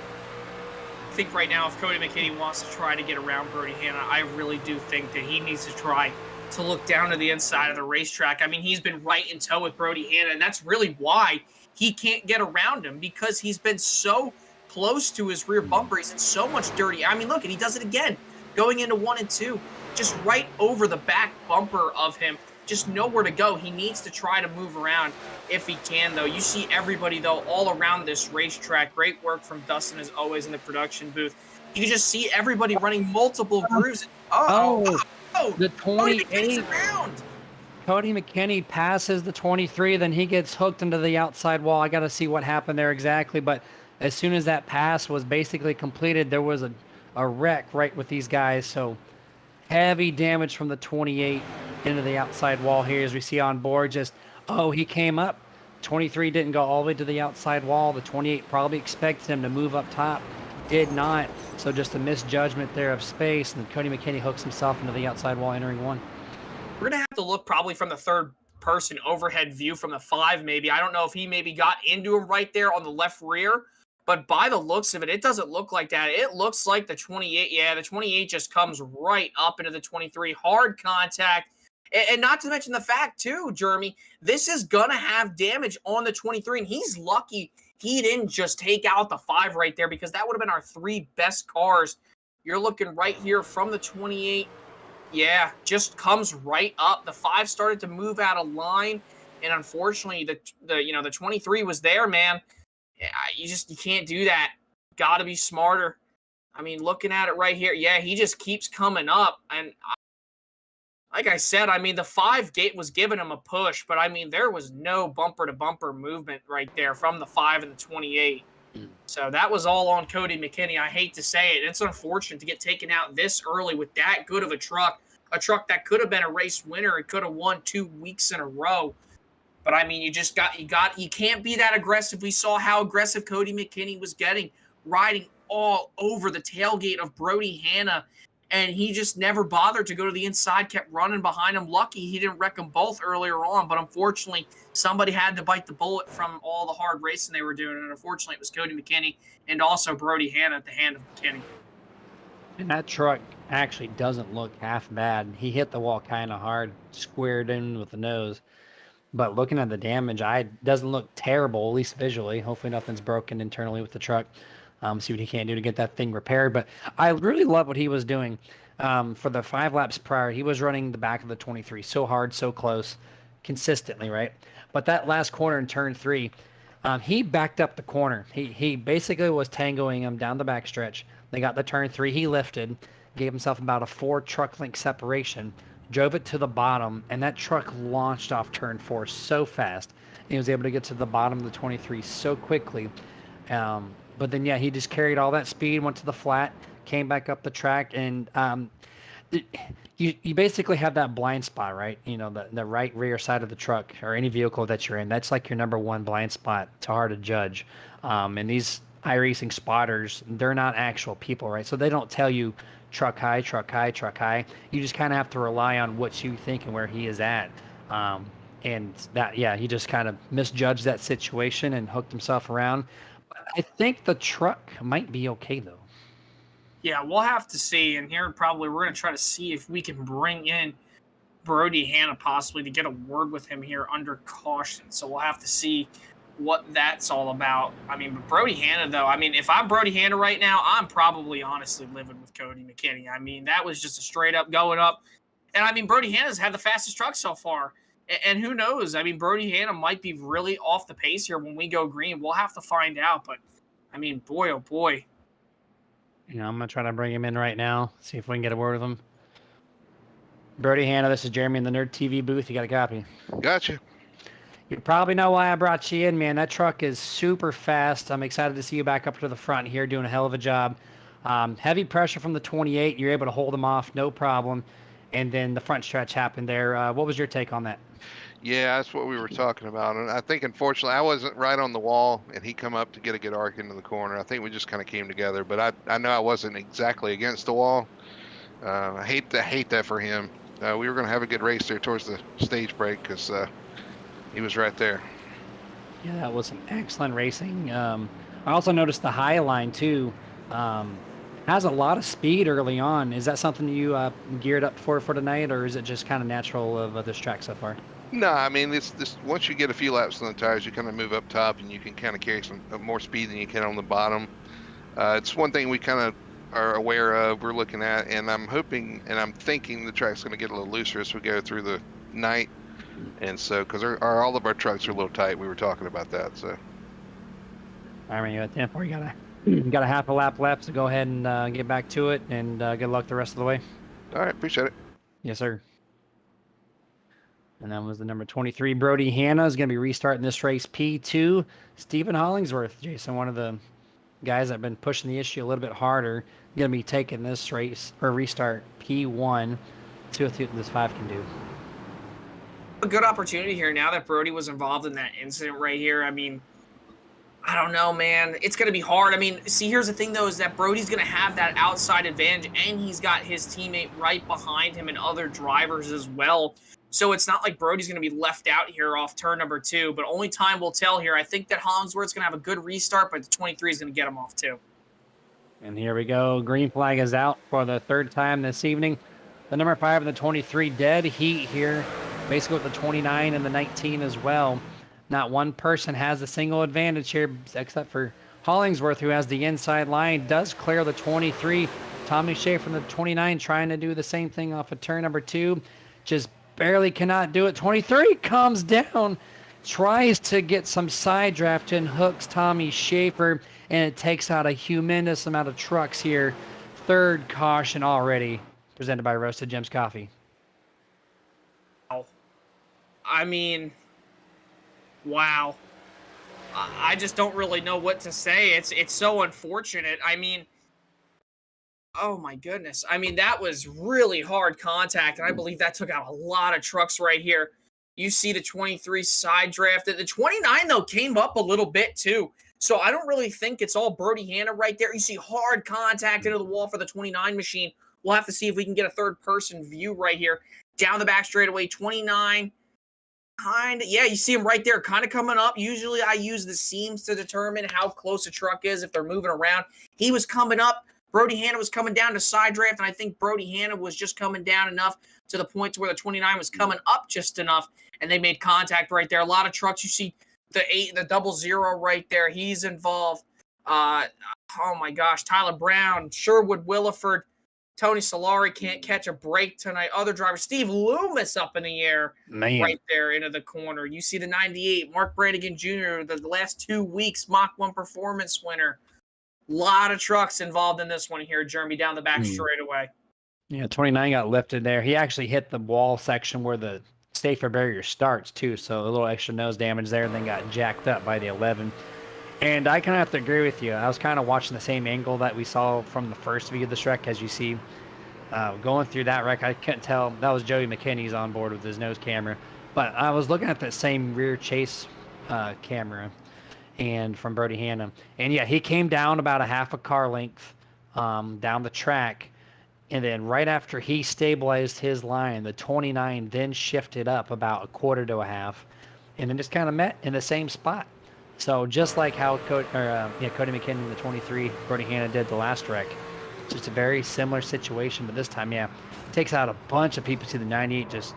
I think right now if Cody McKinney wants to try to get around Brody Hanna, I really do think that he needs to try to look down to the inside of the racetrack. I mean, he's been right in tow with Brody Hanna, and that's really why he can't get around him, because he's been so close to his rear bumper. He's in so much dirty. I mean, look, and he does it again, going into 1 and 2, just right over the back bumper of him, just nowhere to go. He needs to try to move around if he can, though. You see everybody, though, all around this racetrack. Great work from Dustin, as always, in the production booth. You can just see everybody running multiple grooves. The 28. Around. Cody McKinney passes the 23, then he gets hooked into the outside wall. I got to see what happened there exactly, but as soon as that pass was basically completed, there was a wreck right with these guys. So heavy damage from the 28 into the outside wall here, as we see on board. He came up. 23 didn't go all the way to the outside wall. The 28 probably expected him to move up top. Did not. So just a misjudgment there of space. And then Cody McKinney hooks himself into the outside wall entering 1. We're going to have to look probably from the third person overhead view from the 5 maybe. I don't know if he maybe got into him right there on the left rear. But by the looks of it, it doesn't look like that. It looks like the 28, the 28 just comes right up into the 23. Hard contact. And not to mention the fact, too, Jeremy, this is going to have damage on the 23. And he's lucky he didn't just take out the 5 right there, because that would have been our 3 best cars. You're looking right here from the 28. Yeah, just comes right up. The 5 started to move out of line. And unfortunately, the 23 was there, man. You can't do that. Got to be smarter. I mean, looking at it right here, yeah, he just keeps coming up. And like I said, I mean, the 5 gate was giving him a push, but I mean, there was no bumper-to-bumper movement right there from the 5 and the 28. So that was all on Cody McKinney. I hate to say it. It's unfortunate to get taken out this early with that good of a truck that could have been a race winner. It could have won 2 weeks in a row. But I mean, you can't be that aggressive. We saw how aggressive Cody McKinney was getting, riding all over the tailgate of Brody Hanna, and he just never bothered to go to the inside, kept running behind him. Lucky he didn't wreck them both earlier on, but unfortunately, somebody had to bite the bullet from all the hard racing they were doing, and unfortunately, it was Cody McKinney and also Brody Hanna at the hand of McKinney. And that truck actually doesn't look half bad. He hit the wall kind of hard, squared in with the nose. But looking at the damage, it doesn't look terrible, at least visually. Hopefully nothing's broken internally with the truck. See what he can do to get that thing repaired. But I really love what he was doing. For the 5 laps prior, he was running the back of the 23 so hard, so close, consistently, right? But that last corner in turn 3, he backed up the corner. He basically was tangoing him down the backstretch. They got the turn 3. He lifted, gave himself about a 4 truck length separation, drove it to the bottom, and that truck launched off turn 4 so fast. And he was able to get to the bottom of the 23 so quickly. But then, yeah, he just carried all that speed, went to the flat, came back up the track, and you basically have that blind spot, right? You know, the right rear side of the truck or any vehicle that you're in. That's like your number 1 blind spot. It's hard to judge. And these iRacing spotters, they're not actual people, right? So they don't tell you truck high, truck high, truck high. You just kind of have to rely on what you think and where he is at. And that, yeah, he just kind of misjudged that situation and hooked himself around. I think the truck might be okay, though. Yeah, we'll have to see. And here probably we're going to try to see if we can bring in Brody Hanna possibly to get a word with him here under caution. So we'll have to see what that's all about. I mean, but Brody Hanna, though, I mean, if I'm Brody Hanna right now, I'm probably honestly living with Cody McKinney. I mean, that was just a straight up going up. And I mean, Brody Hanna's had the fastest truck so far. And who knows? I mean, Brody Hanna might be really off the pace here when we go green. We'll have to find out. But I mean, boy, oh boy. You know, I'm going to try to bring him in right now, see if we can get a word with him. Brody Hanna, this is Jeremy in the Nerd TV booth. You got a copy? Gotcha. You probably know why I brought you in, man. That truck is super fast. I'm excited to see you back up to the front here doing a hell of a job. Heavy pressure from the 28. You're able to hold them off, no problem. And then the front stretch happened there. What was your take on that? Yeah, that's what we were talking about. And I think, unfortunately, I wasn't right on the wall, and he come up to get a good arc into the corner. I think we just kind of came together. But I know I wasn't exactly against the wall. I hate that for him. We were going to have a good race there towards the stage break because he was right there. Yeah, that was some excellent racing. I also noticed the high line, too. Has a lot of speed early on. Is that something you geared up for tonight, or is it just kind of natural of this track so far? No, I mean, this once you get a few laps on the tires, you kind of move up top, and you can kind of carry some more speed than you can on the bottom. It's one thing we kind of are aware of, we're looking at, and I'm hoping and I'm thinking the track's going to get a little looser as we go through the night. And so, because all of our trucks are a little tight, we were talking about that. So, I mean, at 10-4, you got a half a lap left, so go ahead and get back to it, and good luck the rest of the way. all right, appreciate it. Yes, sir. And that was the number 23. Brody Hanna is going to be restarting this race P2. Stephen Hollingsworth, Jason, one of the guys that have been pushing the issue a little bit harder, going to be taking this race or restart P1. See what this 5 can do. A good opportunity here now that Brody was involved in that incident right here. I mean, I don't know, man. It's going to be hard. I mean, see, here's the thing, though, is that Brody's going to have that outside advantage, and he's got his teammate right behind him and other drivers as well. So it's not like Brody's going to be left out here off turn number 2, but only time will tell here. I think that Hollingsworth's going to have a good restart, but the 23 is going to get him off too. And here we go. Green flag is out for the 3rd time this evening. The number 5 and the 23 dead heat here, basically with the 29 and the 19 as well. Not one person has a single advantage here except for Hollingsworth, who has the inside line, does clear the 23. Tommy Shea from the 29 trying to do the same thing off of turn number 2. Just barely cannot do it. 23 comes down, tries to get some side draft and hooks Tommy Schaefer, and it takes out a humongous amount of trucks here. 3rd caution already, presented by Roasted Gems Coffee. I mean, wow. I just don't really know what to say. It's so unfortunate. I mean, oh my goodness. I mean, that was really hard contact, and I believe that took out a lot of trucks right here. You see the 23 side drafted. The 29, though, came up a little bit, too. So I don't really think it's all Brody Hanna right there. You see hard contact into the wall for the 29 machine. We'll have to see if we can get a third-person view right here. Down the back straightaway, 29. Yeah, you see him right there, kind of coming up. Usually I use the seams to determine how close a truck is if they're moving around. He was coming up. Brody Hanna was coming down to side draft, and I think Brody Hanna was just coming down enough to the point to where the 29 was coming up just enough, and they made contact right there. A lot of trucks, you see the 8 and the 00 right there. He's involved. Oh, my gosh. Tyler Brown, Sherwood Williford, Tony Solari can't catch a break tonight. Other drivers, Steve Loomis up in the air right there into the corner. You see the 98, Mark Brannigan Jr., the last 2 weeks, Mach 1 performance winner. Lot of trucks involved in this one here, Jeremy, down the back straightaway. Yeah, 29 got lifted there. He actually hit the wall section where the safer barrier starts, too, so a little extra nose damage there, and then got jacked up by the 11. And I kind of have to agree with you. I was kind of watching the same angle that we saw from the first view of this wreck, as you see. Going through that wreck, I couldn't tell. That was Joey McKinney's on board with his nose camera. But I was looking at that same rear chase camera and from Brody Hanna. And yeah, he came down about a half a car length down the track. And then right after he stabilized his line, the 29 then shifted up about a quarter to a half and then just kind of met in the same spot. So just like how Cody McKinnon, the 23, Brody Hanna did the last wreck. It's just a very similar situation, but this time, yeah, takes out a bunch of people. See the 98 just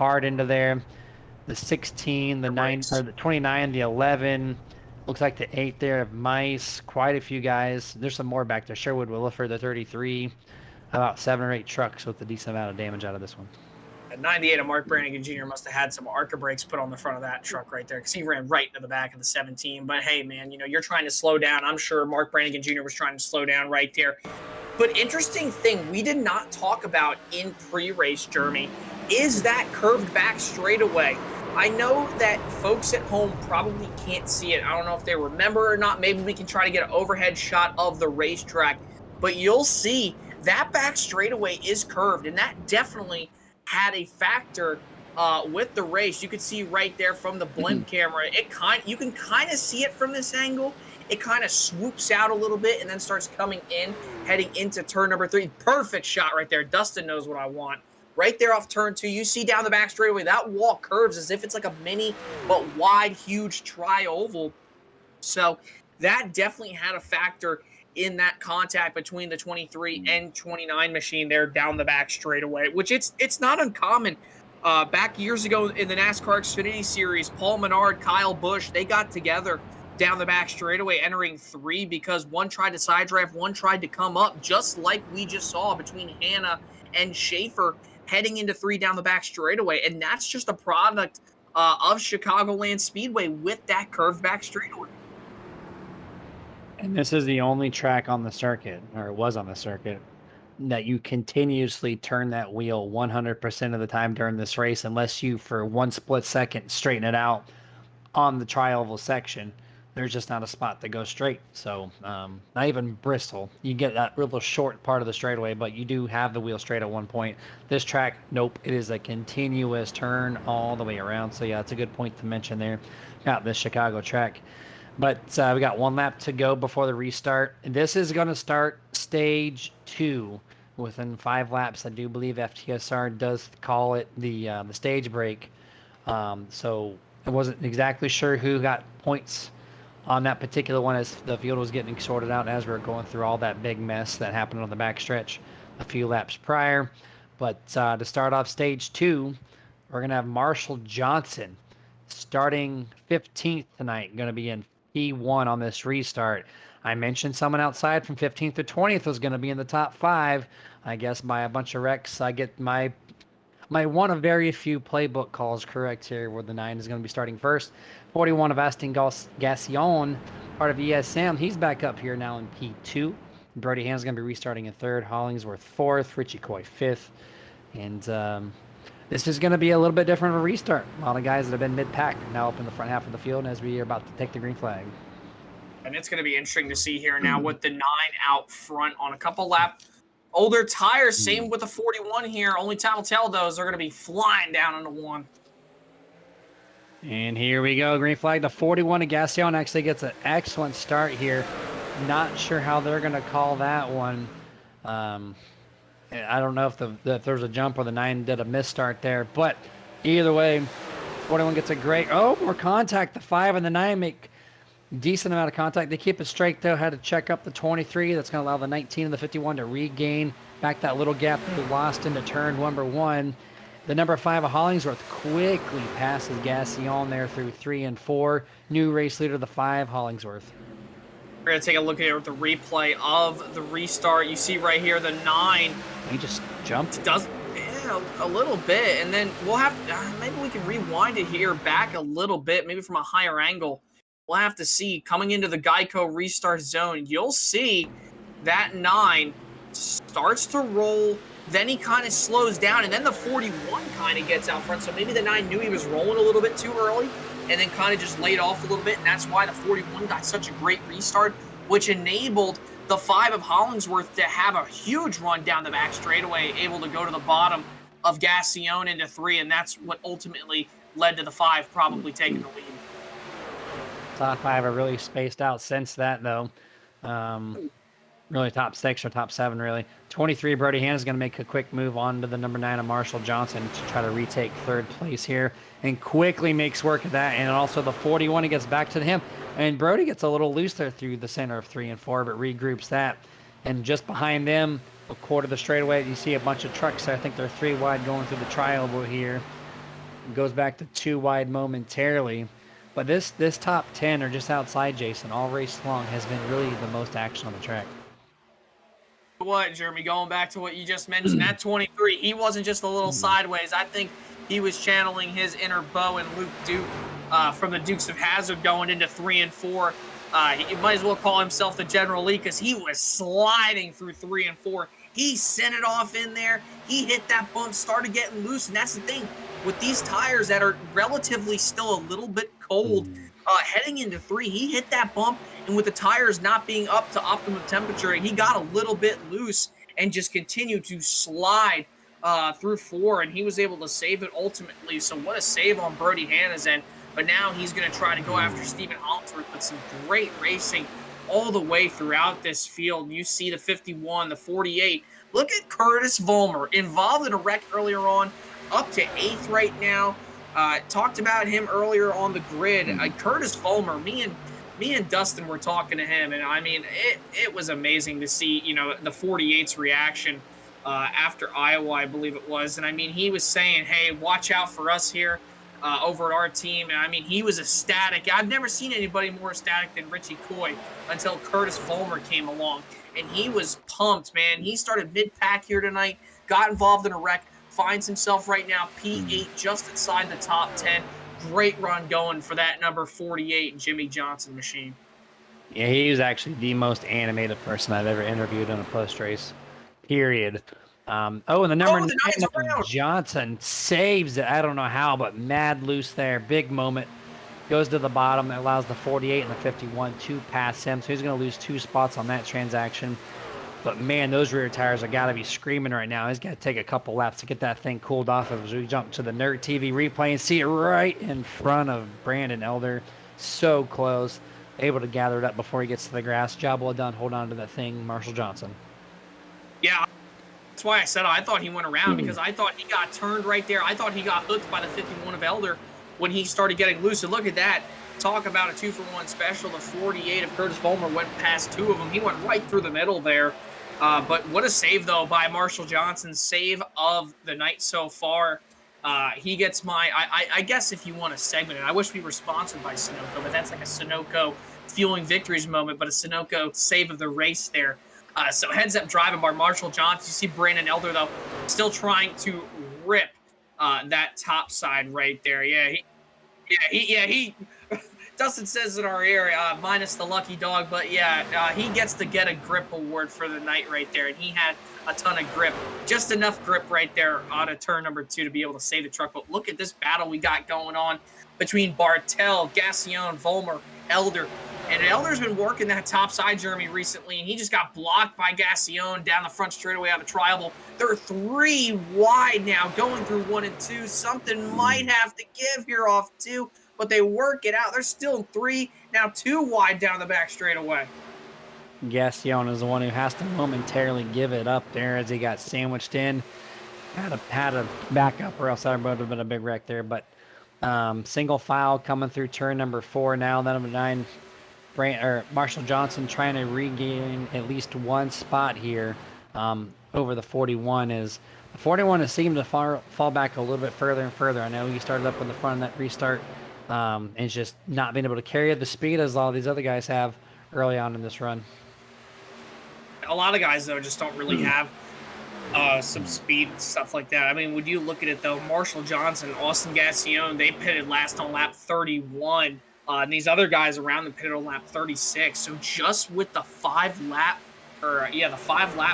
hard into there. The 16, the 9, or the 29, the 11. Looks like the 8 there of Mice. Quite a few guys. There's some more back there. Sherwood Williford, the 33. About 7 or 8 trucks with a decent amount of damage out of this one. At 98 of Mark Brannigan Jr. must have had some ARCA brakes put on the front of that truck right there because he ran right into the back of the 17. But hey, man, you're trying to slow down. I'm sure Mark Brannigan Jr. was trying to slow down right there. But interesting thing we did not talk about in pre-race, Jeremy, is that curved back straightaway. I know that folks at home probably can't see it. I don't know if they remember or not. Maybe we can try to get an overhead shot of the racetrack. But you'll see that back straightaway is curved, and that definitely had a factor with the race. You could see right there from the blimp camera. You can kind of see it from this angle. It kind of swoops out a little bit and then starts coming in, heading into turn number 3. Perfect shot right there. Dustin knows what I want. Right there off turn 2, you see down the back straightaway, that wall curves as if it's like a mini but wide, huge tri-oval. So that definitely had a factor in that contact between the 23 and 29 machine there down the back straightaway, which it's not uncommon. Back years ago in the NASCAR Xfinity Series, Paul Menard, Kyle Busch, they got together down the back straightaway entering 3 because one tried to side drive, one tried to come up, just like we just saw between Hanna and Schaefer heading into 3 down the back straightaway. And that's just a product of Chicagoland Speedway with that curved back straightaway. And this is the only track on the circuit, or it was on the circuit, that you continuously turn that wheel 100% of the time during this race, unless you, for one split second, straighten it out on the tri-oval section. There's just not a spot that goes straight. So not even Bristol. You get that real short part of the straightaway, but you do have the wheel straight at one point. This track, nope, it is a continuous turn all the way around. So yeah, it's a good point to mention there about this Chicago track. But we got 1 lap to go before the restart. This is going to start stage 2 within 5 laps. I do believe FTSR does call it the stage break. So I wasn't exactly sure who got points on that particular one as the field was getting sorted out as we were going through all that big mess that happened on the backstretch a few laps prior. But to start off stage 2, we're going to have Marshall Johnson starting 15th tonight, going to be in P1 on this restart. I mentioned someone outside from 15th to 20th was going to be in the top 5. I guess by a bunch of wrecks, I get my one of very few playbook calls correct here, where the 9 is going to be starting first. 41 of Aston Gassion, part of ESM. He's back up here now in P2. Brody Hand's going to be restarting in 3rd. Hollingsworth 4th. Richie Coy 5th. And this is going to be a little bit different of a restart. A lot of guys that have been mid-pack now up in the front half of the field as we are about to take the green flag. And it's going to be interesting to see here now with the 9 out front on a couple lap older tires. Same with the 41 here. Only time will tell, though, is they're going to be flying down into 1. And here we go. Green flag. The 41 of Gassion actually gets an excellent start here. Not sure how they're going to call that one. I don't know if if there was a jump or the 9 did a misstart there. But either way, 41 gets a great... Oh, more contact. The 5 and the 9 make decent amount of contact. They keep it straight, though. Had to check up the 23. That's going to allow the 19 and the 51 to regain back that little gap they lost into turn number 1. The number 5 of Hollingsworth quickly passes Gassion there through 3 and 4. New race leader, the 5, Hollingsworth. We're going to take a look here at the replay of the restart. You see right here the 9. He just jumped. Yeah, a little bit. And then we'll have maybe we can rewind it here back a little bit, maybe from a higher angle. We'll have to see. Coming into the Geico restart zone, you'll see that 9 starts to roll. Then he kind of slows down, and then the 41 kind of gets out front. So maybe the 9 knew he was rolling a little bit too early and then kind of just laid off a little bit, and that's why the 41 got such a great restart, which enabled the 5 of Hollingsworth to have a huge run down the back straightaway, able to go to the bottom of Gassion into 3, and that's what ultimately led to the 5 probably taking the lead. Top 5 are really spaced out since that, though. Really top 6 or top 7, really. 23, Brody Hand is going to make a quick move on to the number 9 of Marshall Johnson to try to retake 3rd place here, and quickly makes work of that. And also the 41, he gets back to him, and Brody gets a little loose there through the center of 3 and 4, but regroups that. And just behind them, a quarter of the straightaway, you see a bunch of trucks. I think they're 3 wide going through the tri-oval here. goes back to 2 wide momentarily. But this top 10 or just outside Jason all race long has been really the most action on the track. What, Jeremy, going back to what you just mentioned, at 23, he wasn't just a little sideways. I think he was channeling his inner Bo and Luke Duke from the Dukes of Hazzard going into 3 and 4. He might as well call himself the General Lee because he was sliding through 3 and 4. He sent it off in there. He hit that bump, started getting loose, and that's the thing. With these tires that are relatively still a little bit cold, heading into 3, he hit that bump, and with the tires not being up to optimum temperature, he got a little bit loose and just continued to slide through 4, and he was able to save it ultimately. So what a save on Brody Hanna's end. But now he's going to try to go after Stephen Hollingsworth with some great racing all the way throughout this field. You see the 51, the 48. Look at Curtis Vollmer, involved in a wreck earlier on, up to 8th right now. Talked about him earlier on the grid. Curtis Vollmer, me and Dustin were talking to him, and I mean, it was amazing to see, the 48's reaction after Iowa, I believe it was. And I mean, he was saying, hey, watch out for us here over at our team. And I mean, he was ecstatic. I've never seen anybody more ecstatic than Richie Coy until Curtis Vollmer came along. And he was pumped, man. He started mid-pack here tonight, got involved in a wreck, finds himself right now P8 just inside the top 10. Great run going for that number 48 Jimmy Johnson machine. Yeah, he was actually the most animated person I've ever interviewed in a post race, period. And the number 9 Johnson saves it. I don't know how, but mad loose there. Big moment. Goes to the bottom. That allows the 48 and the 51 to pass him. So he's going to lose 2 spots on that transaction. But man, those rear tires have got to be screaming right now. He's got to take a couple laps to get that thing cooled off as we jump to the Nerd TV replay and see it right in front of Brandon Elder. So close. Able to gather it up before he gets to the grass. Job well done. Hold on to that thing, Marshall Johnson. Yeah, that's why I said I thought he went around because I thought he got turned right there. I thought he got hooked by the 51 of Elder when he started getting loose. And look at that. Talk about a 2-for-1 special. The 48 of Curtis Vollmer went past 2 of them. He went right through the middle there. But what a save, though, by Marshall Johnson. Save of the night so far. He gets I guess if you want to segment it, I wish we were sponsored by Sunoco, but that's like a Sunoco fueling victories moment, but a Sunoco save of the race there. So heads up driving by Marshall Johnson. You see Brandon Elder, though, still trying to rip that top side right there. He Dustin says in our ear, minus the lucky dog, but yeah, he gets the Get a Grip award for the night right there, and he had a ton of grip. Just enough grip right there on a turn number 2 to be able to save the truck. But look at this battle we got going on between Bartel, Gassion, Vollmer, Elder. And Elder's been working that top side, Jeremy, recently, and he just got blocked by Gassion down the front straightaway out of Tribal. They're 3 wide now, going through 1 and 2. Something might have to give here off 2. But they work it out. They're still 3, now 2 wide down the back straightaway. Gassion is the one who has to momentarily give it up there as he got sandwiched in. Had a back up or else that would have been a big wreck there. But single file coming through turn number 4 now. That number 9, Marshall Johnson trying to regain at least 1 spot here over the 41. The 41 has seemed to fall back a little bit further and further. I know he started up in the front of that restart. And it's just not being able to carry the speed as all these other guys have early on in this run. A lot of guys, though, just don't really have some speed and stuff like that. I mean, would you look at it, though, Marshall Johnson, Austin Gassion, they pitted last on lap 31. And these other guys around them pitted on lap 36. So just with the 5-lap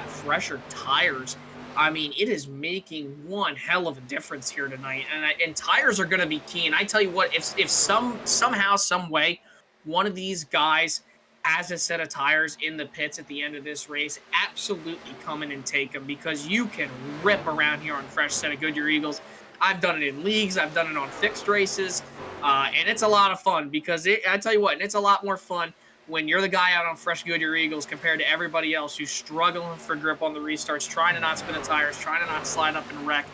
fresher tires, I mean, it is making one hell of a difference here tonight. And tires are going to be key. And I tell you what, if somehow, some way, one of these guys has a set of tires in the pits at the end of this race, absolutely come in and take them, because you can rip around here on a fresh set of Goodyear Eagles. I've done it in leagues. I've done it on fixed races. And it's a lot of fun because I tell you what, and it's a lot more fun when you're the guy out on fresh Goodyear Eagles compared to everybody else who's struggling for grip on the restarts, trying to not spin the tires, trying to not slide up and wreck.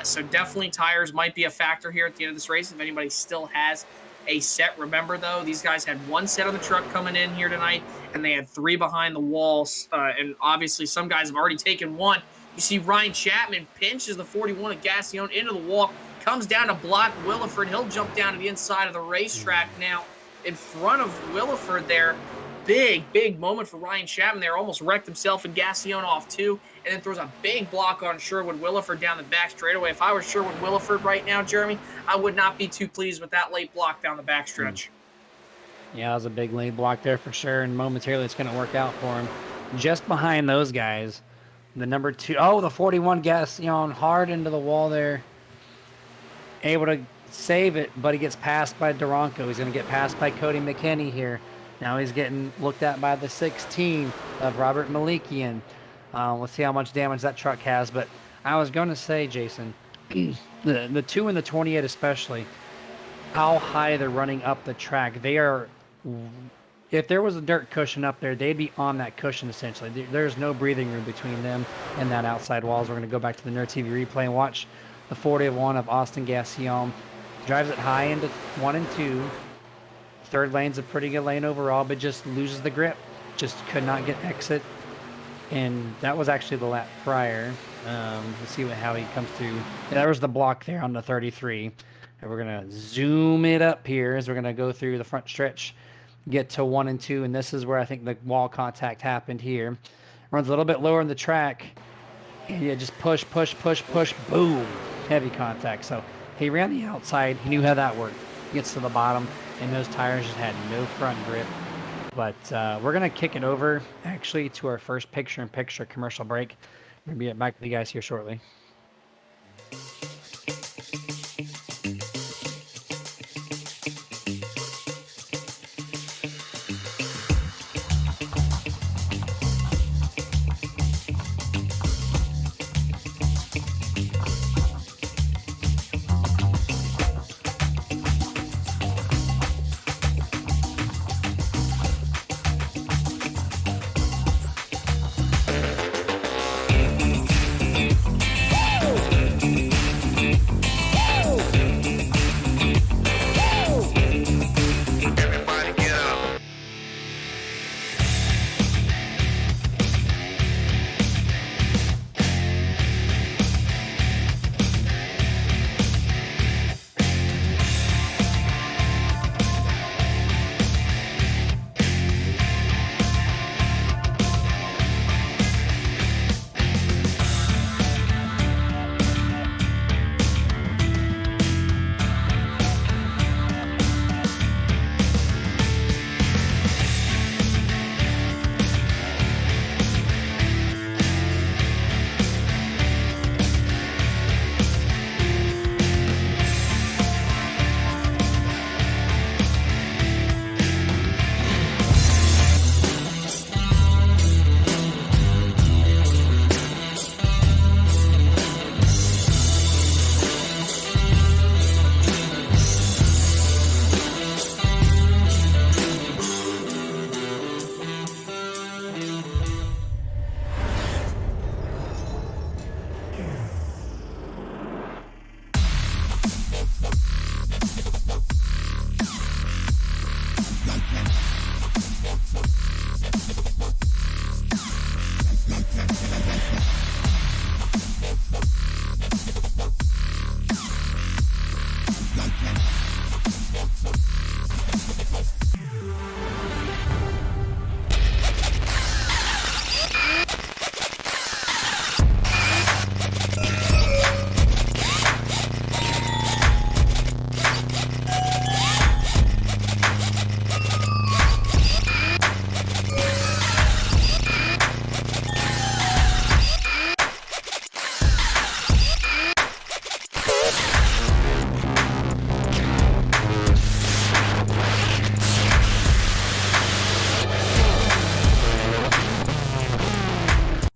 So definitely tires might be a factor here at the end of this race if anybody still has a set. Remember, though, these guys had 1 set on the truck coming in here tonight, and they had 3 behind the walls. And obviously some guys have already taken 1. You see Ryan Chapman pinches the 41 of Gassion into the wall, comes down to block Williford. He'll jump down to the inside of the racetrack now in front of Williford there. Big moment for Ryan Chapman there. Almost wrecked himself and Gassion off too. And then throws a big block on Sherwood Williford down the back straightaway. If I were Sherwood Williford right now, Jeremy, I would not be too pleased with that late block down the backstretch. Yeah, that was a big late block there for sure. And momentarily it's going to work out for him. Just behind those guys, the number 2, the 41 Gassion hard into the wall there. Able to save it, but he gets passed by Duranko. He's going to get passed by Cody McKinney here. Now he's getting looked at by the 16 of Robert Malikian. Let's see how much damage that truck has. But I was going to say, Jason, the 2 and the 28 especially, how high they're running up the track. They are, if there was a dirt cushion up there, they'd be on that cushion essentially. There's no breathing room between them and that outside walls. We're going to go back to the Nerd TV replay and watch the 40-1 of Austin Gassion. Drives it high into 1 and 2. Third lane's a pretty good lane overall, but just loses the grip. Just could not get exit. And that was actually the lap prior. Let's see how he comes through. Yeah, there was the block there on the 33. And we're going to zoom it up here as we're going to go through the front stretch, get to 1 and 2. And this is where I think the wall contact happened here. Runs a little bit lower in the track. And yeah, just push, boom. Heavy contact. So he ran the outside. He knew how that worked. Gets to the bottom, and those tires just had no front grip. But we're going to kick it over, actually, to our first picture-in-picture commercial break. We're going to be back with you guys here shortly.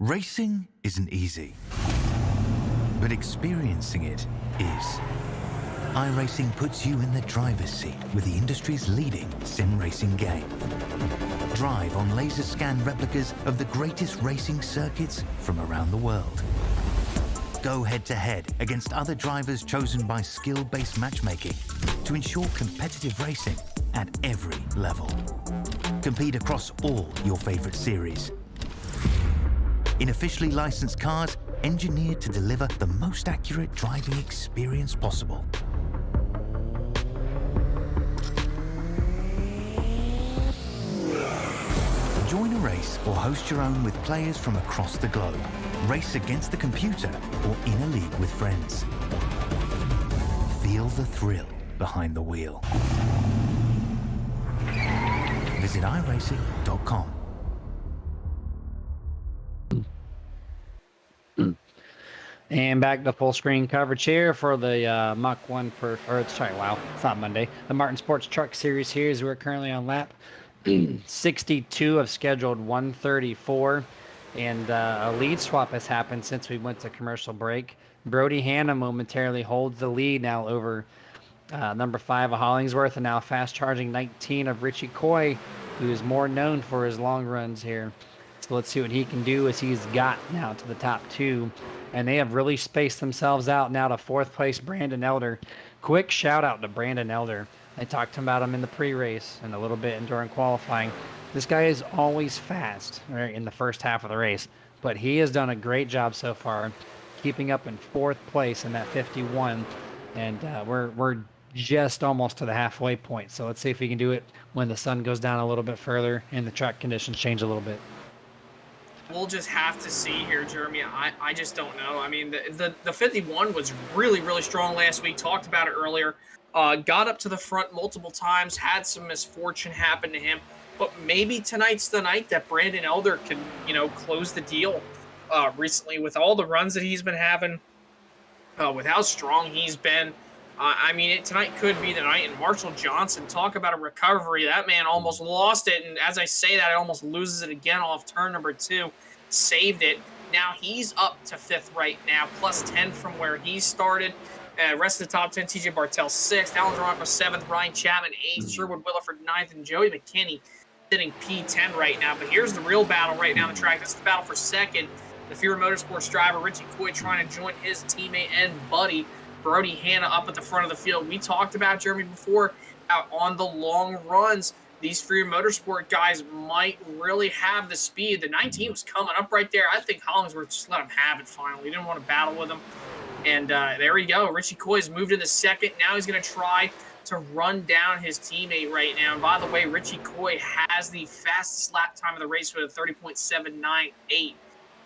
Racing isn't easy, but experiencing it is. iRacing puts you in the driver's seat with the industry's leading sim racing game. Drive on laser scan replicas of the greatest racing circuits from around the world. Go head-to-head against other drivers chosen by skill-based matchmaking to ensure competitive racing at every level. Compete across all your favorite series. In officially licensed cars engineered to deliver the most accurate driving experience possible. Join a race or host your own with players from across the globe. Race against the computer or in a league with friends. Feel the thrill behind the wheel. Visit iRacing.com. And back to full screen coverage here for the Mach 1 it's not Monday. The Martin Sports Truck Series here is we're currently on lap 62 of scheduled 134. And a lead swap has happened since we went to commercial break. Brody Hanna momentarily holds the lead now over number 5 of Hollingsworth, and now fast charging 19 of Richie Coy, who is more known for his long runs here. So let's see what he can do as he's got now to the top 2. And they have really spaced themselves out now to 4th place Brandon Elder. Quick shout out to Brandon Elder. I talked about him in the pre-race and a little bit during qualifying. This guy is always fast right, in the first half of the race, but he has done a great job so far, keeping up in 4th place in that 51. And we're just almost to the halfway point. So let's see if we can do it when the sun goes down a little bit further and the track conditions change a little bit. We'll just have to see here, Jeremy. I just don't know. I mean, the 51 was really, really strong last week. Talked about it earlier. Got up to the front multiple times, had some misfortune happen to him. But maybe tonight's the night that Brandon Elder can, close the deal recently with all the runs that he's been having, with how strong he's been. I mean, tonight could be the night. And Marshall Johnson, talk about a recovery. That man almost lost it. And as I say that, I almost loses it again off turn number 2. Saved it. Now he's up to 5th right now, plus 10 from where he started. Rest of the top 10, TJ Bartel 6th, Alan Duranko 7th, Ryan Chapman 8th, Sherwood Williford 9th, and Joey McKinney sitting P10 right now. But here's the real battle right now on the track. This is the battle for 2nd. The Fear Motorsports driver, Richie Coy, trying to join his teammate and buddy, Brody Hanna, up at the front of the field. We talked about, Jeremy, before, on the long runs, these Fear Motorsport guys might really have the speed. The 19 was coming up right there. I think Hollingsworth just let him have it finally. He didn't want to battle with him. And there we go. Richie Coy's moved into 2nd. Now he's going to try to run down his teammate right now. And by the way, Richie Coy has the fastest lap time of the race with a 30.798.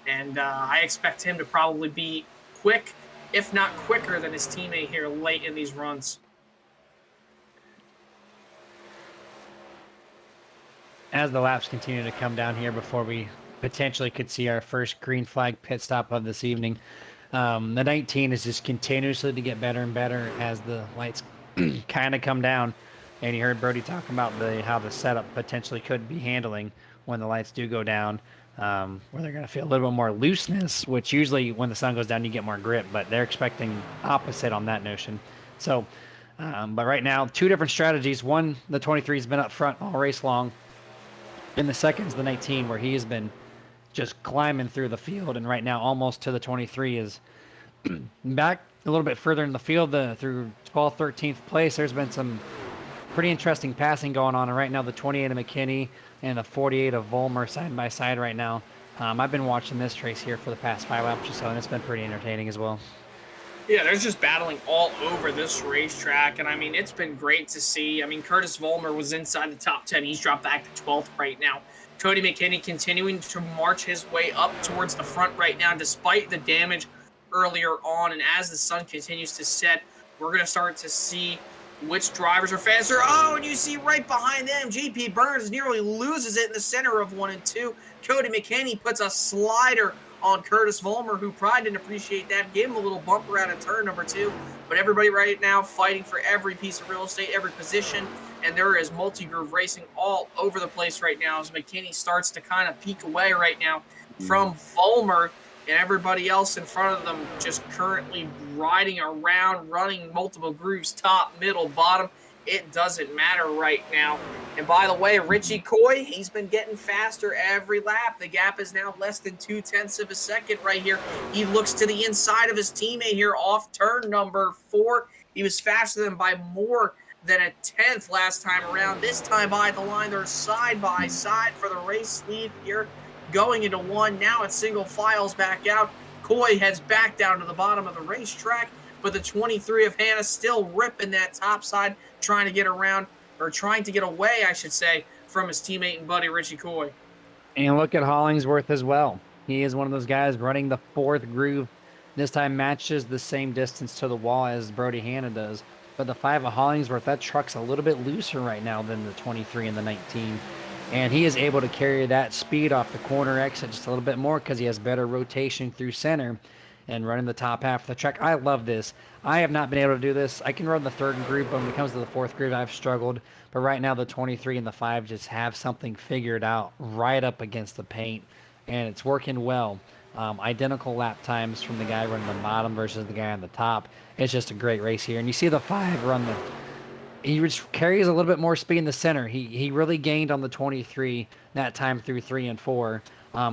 And I expect him to probably be quick, if not quicker, than his teammate here late in these runs. As the laps continue to come down here before we potentially could see our first green flag pit stop of this evening, the 19 is just continuously to get better and better as the lights kind of come down. And you heard Brody talk about how the setup potentially could be handling when the lights do go down, where they're going to feel a little bit more looseness, which usually when the sun goes down, you get more grip, but they're expecting opposite on that notion. So, but right now, 2 different strategies. One, the 23 has been up front all race long. And the second is the 19, where he has been just climbing through the field. And right now, almost to the 23 is back a little bit further in the field through 12th, 13th place. There's been some pretty interesting passing going on. And right now, the 28 of McKinney and the 48 of Vollmer side by side right now. I've been watching this race here for the past 5 laps or so, and it's been pretty entertaining as well. Yeah, there's just battling all over this racetrack, and I mean, it's been great to see. I mean, Curtis Vollmer was inside the top 10. He's dropped back to 12th right now. Cody McKinney continuing to march his way up towards the front right now, despite the damage earlier on. And as the sun continues to set, we're going to start to see which drivers are faster. Oh, and you see right behind them, JP Burns nearly loses it in the center of 1 and 2. Cody McKinney puts a slider on Curtis Vollmer, who probably didn't appreciate that. Gave him a little bumper out of turn number 2. But everybody right now fighting for every piece of real estate, every position. And there is multi-groove racing all over the place right now as McKinney starts to kind of peek away right now from Vollmer. And everybody else in front of them just currently riding around, running multiple grooves, top, middle, bottom. It doesn't matter right now. And by the way, Richie Coy, he's been getting faster every lap. The gap is now less than 0.2 of a second right here. He looks to the inside of his teammate here off turn number 4. He was faster than by more than a 10th last time around. This time by the line, they're side by side for the race lead here. Going into 1, now it's single files back out. Coy heads back down to the bottom of the racetrack, but the 23 of Hannah still ripping that top side, trying to get around, or trying to get away, I should say, from his teammate and buddy Richie Coy. And look at Hollingsworth as well. He is one of those guys running the fourth groove. This time matches the same distance to the wall as Brody Hanna does. But the 5 of Hollingsworth, that truck's a little bit looser right now than the 23 and the 19. And he is able to carry that speed off the corner exit just a little bit more because he has better rotation through center and running the top half of the track. I love this. I have not been able to do this. I can run the third group, but when it comes to the fourth group, I've struggled. But right now, the 23 and the 5 just have something figured out right up against the paint, and it's working well. Identical lap times from the guy running the bottom versus the guy on the top. It's just a great race here. And you see the 5 run the... He just carries a little bit more speed in the center. He really gained on the 23 that time through 3 and 4.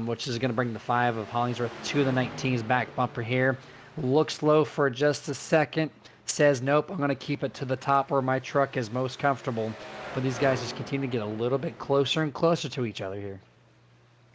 Which is going to bring the 5 of Hollingsworth to the 19's back bumper here. Looks low for just a second. Says, nope, I'm going to keep it to the top where my truck is most comfortable. But these guys just continue to get a little bit closer and closer to each other here.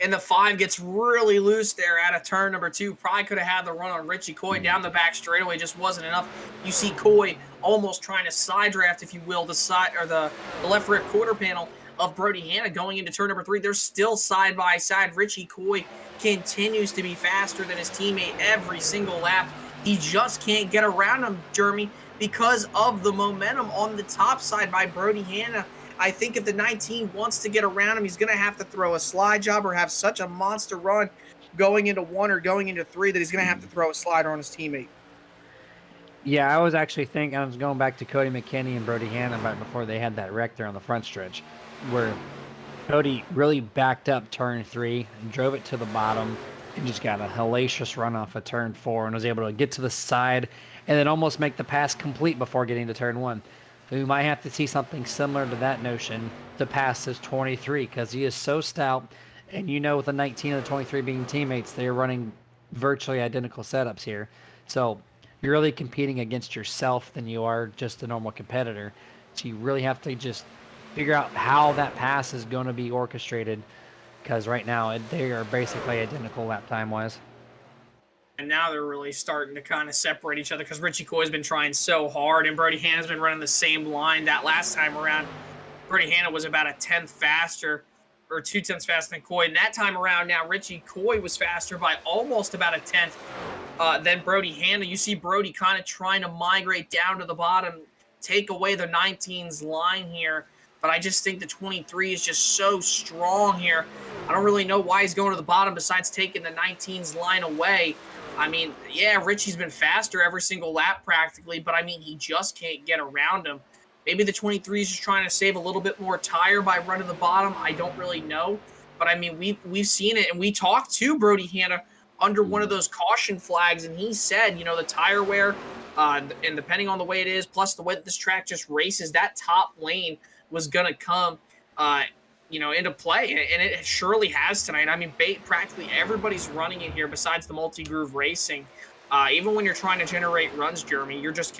And the 5 gets really loose there out of turn number 2. Probably could have had the run on Richie Coy down the back straightaway. Just wasn't enough. You see Coy almost trying to side draft, if you will, the side or the left rear quarter panel of Brody Hanna going into turn number 3. They're still side by side. Richie Coy continues to be faster than his teammate every single lap. He just can't get around him, Jeremy, because of the momentum on the top side by Brody Hanna. I think if the 19 wants to get around him, he's going to have to throw a slide job or have such a monster run going into 1 or going into 3 that he's going to have to throw a slider on his teammate. Yeah, I was actually thinking, I was going back to Cody McKinney and Brody Hanna right before they had that wreck there on the front stretch, where Cody really backed up turn 3 and drove it to the bottom and just got a hellacious run off of turn 4 and was able to get to the side and then almost make the pass complete before getting to turn 1. So we might have to see something similar to that notion to pass this 23 because he is so stout. And you know, with the 19 and the 23 being teammates, they're running virtually identical setups here. So you're really competing against yourself than you are just a normal competitor. So you really have to just figure out how that pass is going to be orchestrated because right now they are basically identical lap time wise. And now they're really starting to kind of separate each other because Richie Coy's been trying so hard and Brody Hanna's been running the same line. That last time around, Brody Hanna was about a 10th faster or 2/10 faster than Coy. And that time around now, Richie Coy was faster by almost about a 10th than Brody Hanna. You see Brody kind of trying to migrate down to the bottom, take away the 19's line here. But I just think the 23 is just so strong here. I don't really know why he's going to the bottom besides taking the 19's line away. I mean, yeah, Richie's been faster every single lap practically, but I mean, he just can't get around him. Maybe the 23 is just trying to save a little bit more tire by running the bottom. I don't really know. But I mean, we've seen it, and we talked to Brody Hanna under one of those caution flags, and he said, you know, the tire wear, and depending on the way it is, plus the way that this track just races, that top lane was going to come into play, and it surely has tonight. I mean, practically everybody's running in here besides the multi-groove racing. Even when you're trying to generate runs, Jeremy, you're just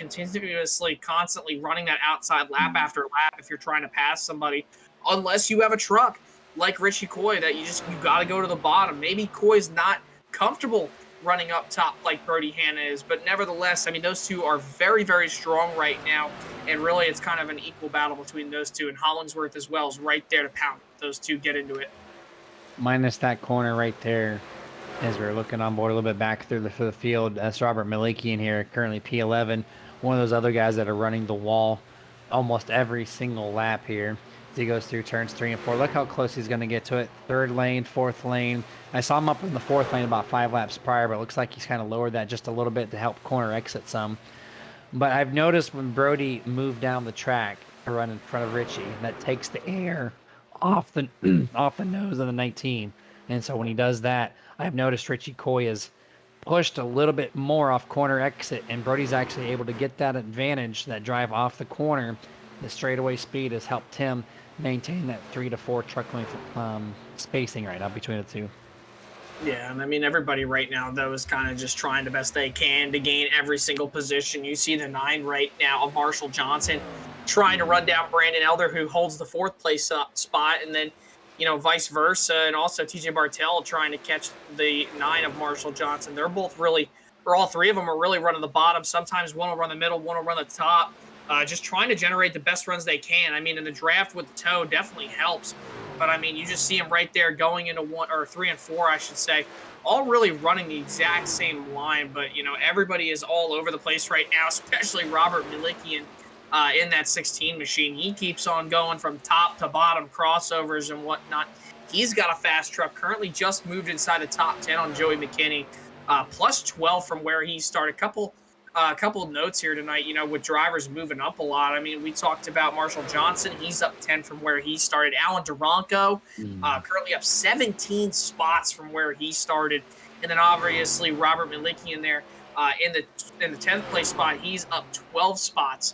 constantly running that outside lap after lap if you're trying to pass somebody, unless you have a truck like Richie Coy that you got to go to the bottom. Maybe Coy's not comfortable running up top like Brody Hanna is, but nevertheless, I mean, those two are very, very strong right now, and really it's kind of an equal battle between those two, and Hollingsworth as well is right there to pound those two, get into it. Minus that corner right there, as we're looking on board a little bit back through the field, that's Robert Maliki in here, currently P11, one of those other guys that are running the wall almost every single lap here. He goes through turns 3 and 4. Look how close he's going to get to it. 3rd lane, 4th lane. I saw him up in the 4th lane about 5 laps prior, but it looks like he's kind of lowered that just a little bit to help corner exit some. But I've noticed when Brody moved down the track to run in front of Richie, that takes the air off the off the nose of the 19. And so when he does that, I've noticed Richie Coy is pushed a little bit more off corner exit, and Brody's actually able to get that advantage, that drive off the corner. The straightaway speed has helped him maintain that 3 to 4 truck length spacing right now between the two. Yeah, and I mean, everybody right now, though, is kind of just trying the best they can to gain every single position. You see the 9 right now of Marshall Johnson trying to run down Brandon Elder, who holds the 4th place spot, and then vice versa. And also TJ Bartel trying to catch the 9 of Marshall Johnson. They're both really, or all three of them are really running the bottom. Sometimes one will run the middle, one will run the top. Just trying to generate the best runs they can. I mean, in the draft with the toe definitely helps. But I mean, you just see them right there going into 3 and 4, I should say, all really running the exact same line. But, everybody is all over the place right now, especially Robert Milikian in that 16 machine. He keeps on going from top to bottom, crossovers and whatnot. He's got a fast truck, currently just moved inside the top 10 on Joey McKinney, plus 12 from where he started. A couple of notes here tonight, with drivers moving up a lot. I mean, we talked about Marshall Johnson. He's up 10 from where he started. Alan Duranko, currently up 17 spots from where he started. And then obviously Robert Milikian there in the 10th place spot. He's up 12 spots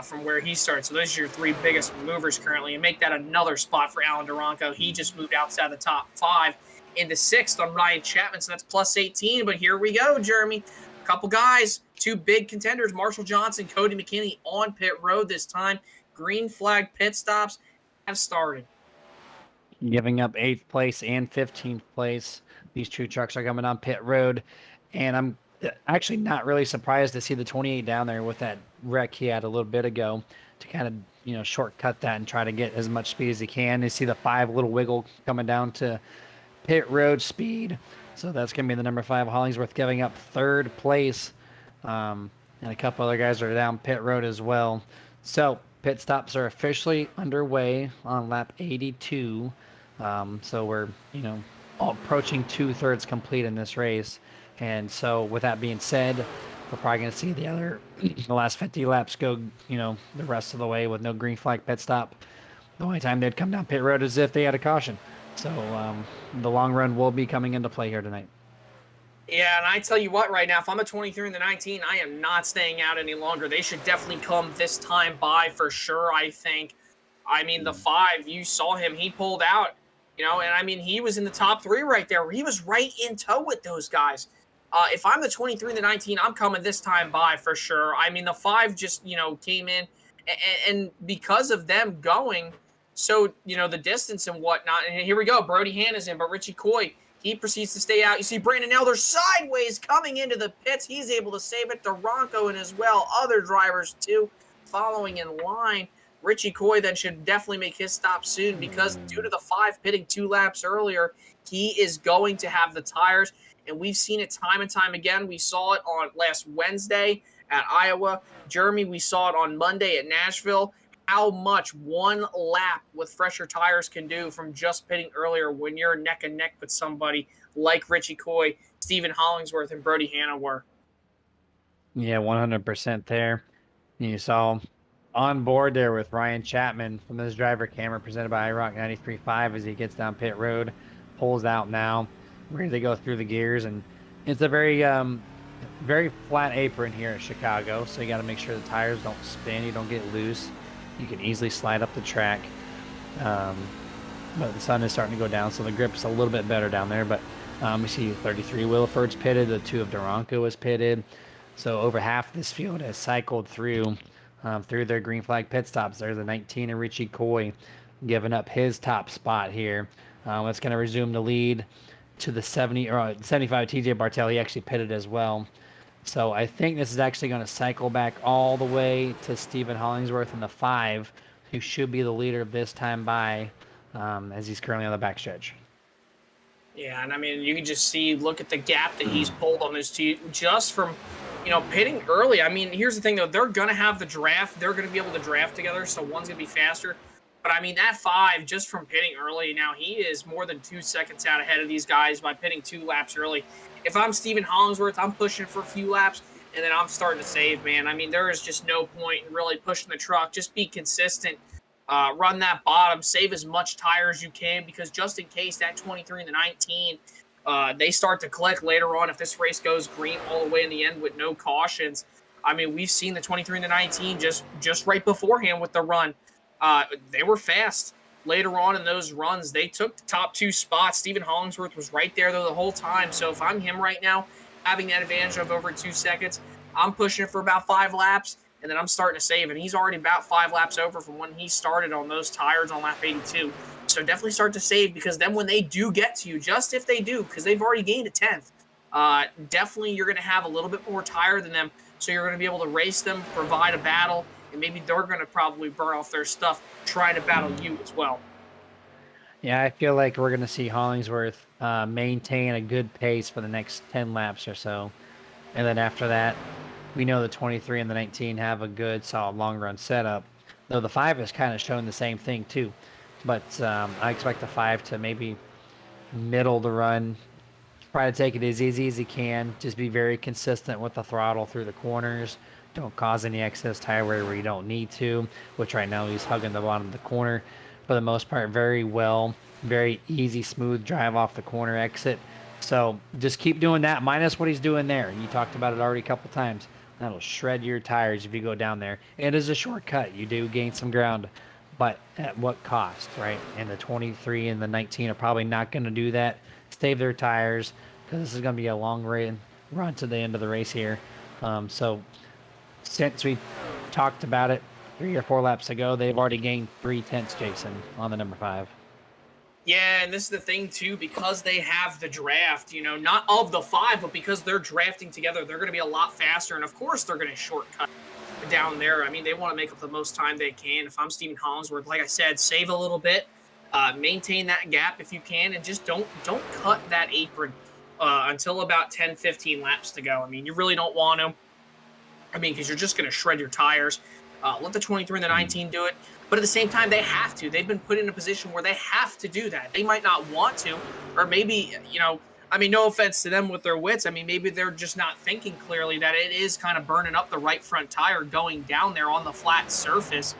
from where he started. So those are your 3 biggest movers currently. And make that another spot for Alan Duranko. He just moved outside the top 5 into 6th on Ryan Chapman. So that's plus 18. But here we go, Jeremy. Couple guys, 2 big contenders, Marshall Johnson, Cody McKinney on pit road this time. Green flag pit stops have started. Giving up 8th place and 15th place. These 2 trucks are coming on pit road. And I'm actually not really surprised to see the 28 down there with that wreck he had a little bit ago to kind of, shortcut that and try to get as much speed as he can. You see the 5 little wiggle coming down to pit road speed. So that's going to be the number 5 Hollingsworth giving up 3rd place. And a couple other guys are down pit road as well. So pit stops are officially underway on lap 82. So we're, approaching 2/3 complete in this race. And so with that being said, we're probably going to see the last 50 laps go, the rest of the way with no green flag pit stop. The only time they'd come down pit road is if they had a caution. So the long run will be coming into play here tonight. Yeah, and I tell you what, right now, if I'm a 23 and the 19, I am not staying out any longer. They should definitely come this time by for sure, I think. I mean, the 5, you saw him. He pulled out, and I mean, he was in the top 3 right there. He was right in tow with those guys. If I'm the 23 and the 19, I'm coming this time by for sure. I mean, the 5 just, came in, and because of them going – so, the distance and whatnot. And here we go. Brody Hannah's in, but Richie Coy, he proceeds to stay out. You see Brandon Elder sideways coming into the pits. He's able to save it. Duranko and as well. Other drivers, too, following in line. Richie Coy then should definitely make his stop soon because due to the 5 pitting 2 laps earlier, he is going to have the tires. And we've seen it time and time again. We saw it on last Wednesday at Iowa. Jeremy, we saw it on Monday at Nashville. How much 1 lap with fresher tires can do from just pitting earlier when you're neck and neck with somebody like Richie Coy, Stephen Hollingsworth, and Brody Hannah were. Yeah, 100% there. You saw on board there with Ryan Chapman from this driver camera presented by iRock 93.5 as he gets down pit road, pulls out now, ready to go through the gears. And it's a very flat apron here at Chicago, so you got to make sure the tires don't spin, you don't get loose. You can easily slide up the track. But the sun is starting to go down, so the grip's a little bit better down there. But we see 33 Williford's pitted, the 2 of Duranko is pitted. So over half this field has cycled through their green flag pit stops. There's the 19 of Richie Coy giving up his top spot here. That's going to resume the lead to the 75 TJ Bartel. He actually pitted as well. So I think this is actually going to cycle back all the way to Stephen Hollingsworth in the 5, who should be the leader of this time by, as he's currently on the backstretch. Yeah, and I mean, you can just see, look at the gap that he's pulled on those 2 just from, pitting early. I mean, here's the thing, though. They're going to have the draft. They're going to be able to draft together, so one's going to be faster. But, I mean, that 5, just from pitting early, now he is more than 2 seconds out ahead of these guys by pitting 2 laps early. If I'm Stephen Hollingsworth, I'm pushing for a few laps, and then I'm starting to save, man. I mean, there is just no point in really pushing the truck. Just be consistent. Run that bottom. Save as much tire as you can because just in case that 23 and the 19, they start to click later on if this race goes green all the way in the end with no cautions. I mean, we've seen the 23 and the 19 just right beforehand with the run. They were fast. Later on in those runs, they took the top 2 spots. Stephen Hollingsworth was right there, though, the whole time. So if I'm him right now, having that advantage of over 2 seconds, I'm pushing it for about 5 laps, and then I'm starting to save. And he's already about 5 laps over from when he started on those tires on lap 82. So definitely start to save, because then when they do get to you, just if they do, because they've already gained a 10th, definitely you're going to have a little bit more tire than them. So you're going to be able to race them, provide a battle, and maybe they're going to probably burn off their stuff trying to battle you as well. Yeah, I feel like we're going to see Hollingsworth maintain a good pace for the next 10 laps or so. And then after that, we know the 23 and the 19 have a good, solid long run setup. Though the 5 has kind of shown the same thing too. But I expect the 5 to maybe middle the run, try to take it as easy as he can. Just be very consistent with the throttle through the corners. Don't cause any excess tire wear where you don't need to, which right now he's hugging the bottom of the corner. For the most part, very well. Very easy, smooth drive off the corner exit. So just keep doing that, minus what he's doing there. You talked about it already a couple times. That'll shred your tires if you go down there. It is a shortcut. You do gain some ground, but at what cost, right? And the 23 and the 19 are probably not going to do that. Save their tires, because this is going to be a long run to the end of the race here. So since we talked about it 3 or 4 laps ago, they've already gained 3/10, Jason, on the number 5. Yeah, and this is the thing too, because they have the draft, not of the 5, but because they're drafting together, they're going to be a lot faster. And of course, they're going to shortcut down there. I mean, they want to make up the most time they can. If I'm Stephen Hollingsworth, like I said, save a little bit, maintain that gap if you can, and just don't cut that apron until about 10, 15 laps to go. I mean, you really don't want to. I mean, because you're just going to shred your tires. Let the 23 and the 19 do it. But at the same time, they have to. They've been put in a position where they have to do that. They might not want to, or maybe, I mean, no offense to them with their wits. I mean, maybe they're just not thinking clearly that it is kind of burning up the right front tire going down there on the flat surface.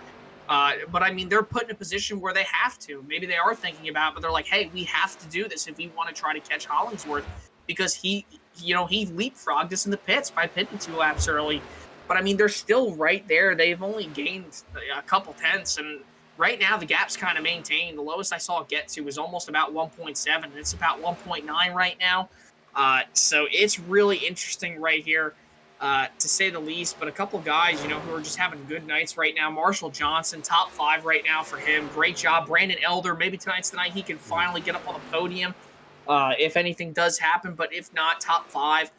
But I mean, they're put in a position where they have to. Maybe they are thinking about it, but they're like, hey, we have to do this if we want to try to catch Hollingsworth, because he leapfrogged us in the pits by pitting 2 laps early. But I mean, they're still right there. They've only gained a couple tenths, and right now the gap's kind of maintained. The lowest I saw it get to was almost about 1.7, and it's about 1.9 right now. So it's really interesting right here, to say the least. But a couple guys, who are just having good nights right now. Marshall Johnson, top 5 right now for him. Great job. Brandon Elder, maybe tonight's the night he can finally get up on the podium, if anything does happen. But if not, top 5.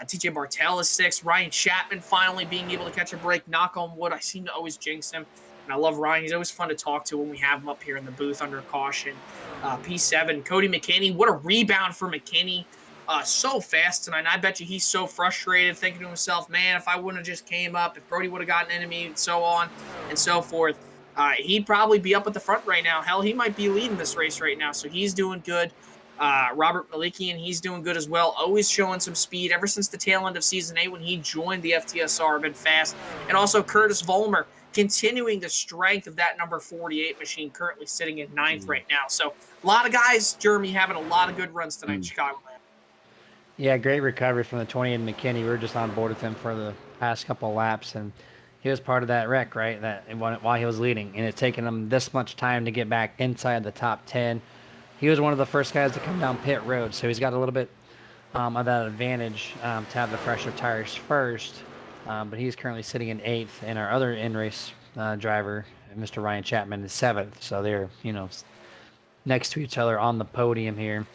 TJ Bartel is 6. Ryan Chapman finally being able to catch a break. Knock on wood. I seem to always jinx him. And I love Ryan. He's always fun to talk to when we have him up here in the booth under caution. P7. Cody McKinney. What a rebound for McKinney. So fast tonight. And I bet you he's so frustrated, thinking to himself, man, if I wouldn't have just came up, if Brody would have gotten into me, and so on and so forth, he'd probably be up at the front right now. Hell, he might be leading this race right now. So he's doing good. Robert Malikian, he's doing good as well. Always showing some speed ever since the tail end of Season 8 when he joined the FTSR, been fast. And also Curtis Vollmer, continuing the strength of that number 48 machine, currently sitting in 9th right now. So a lot of guys, Jeremy, having a lot of good runs tonight in Chicagoland. Yeah, great recovery from the 20 and McKinney. We were just on board with him for the past couple of laps, and he was part of that wreck, right? That while he was leading, and it's taken him this much time to get back inside the top 10. He was one of the first guys to come down pit road, so he's got a little bit of that advantage to have the fresher tires first. But he's currently sitting in 8th, and our other in-race driver, Mr. Ryan Chapman, is 7th. So they're next to each other on the podium here.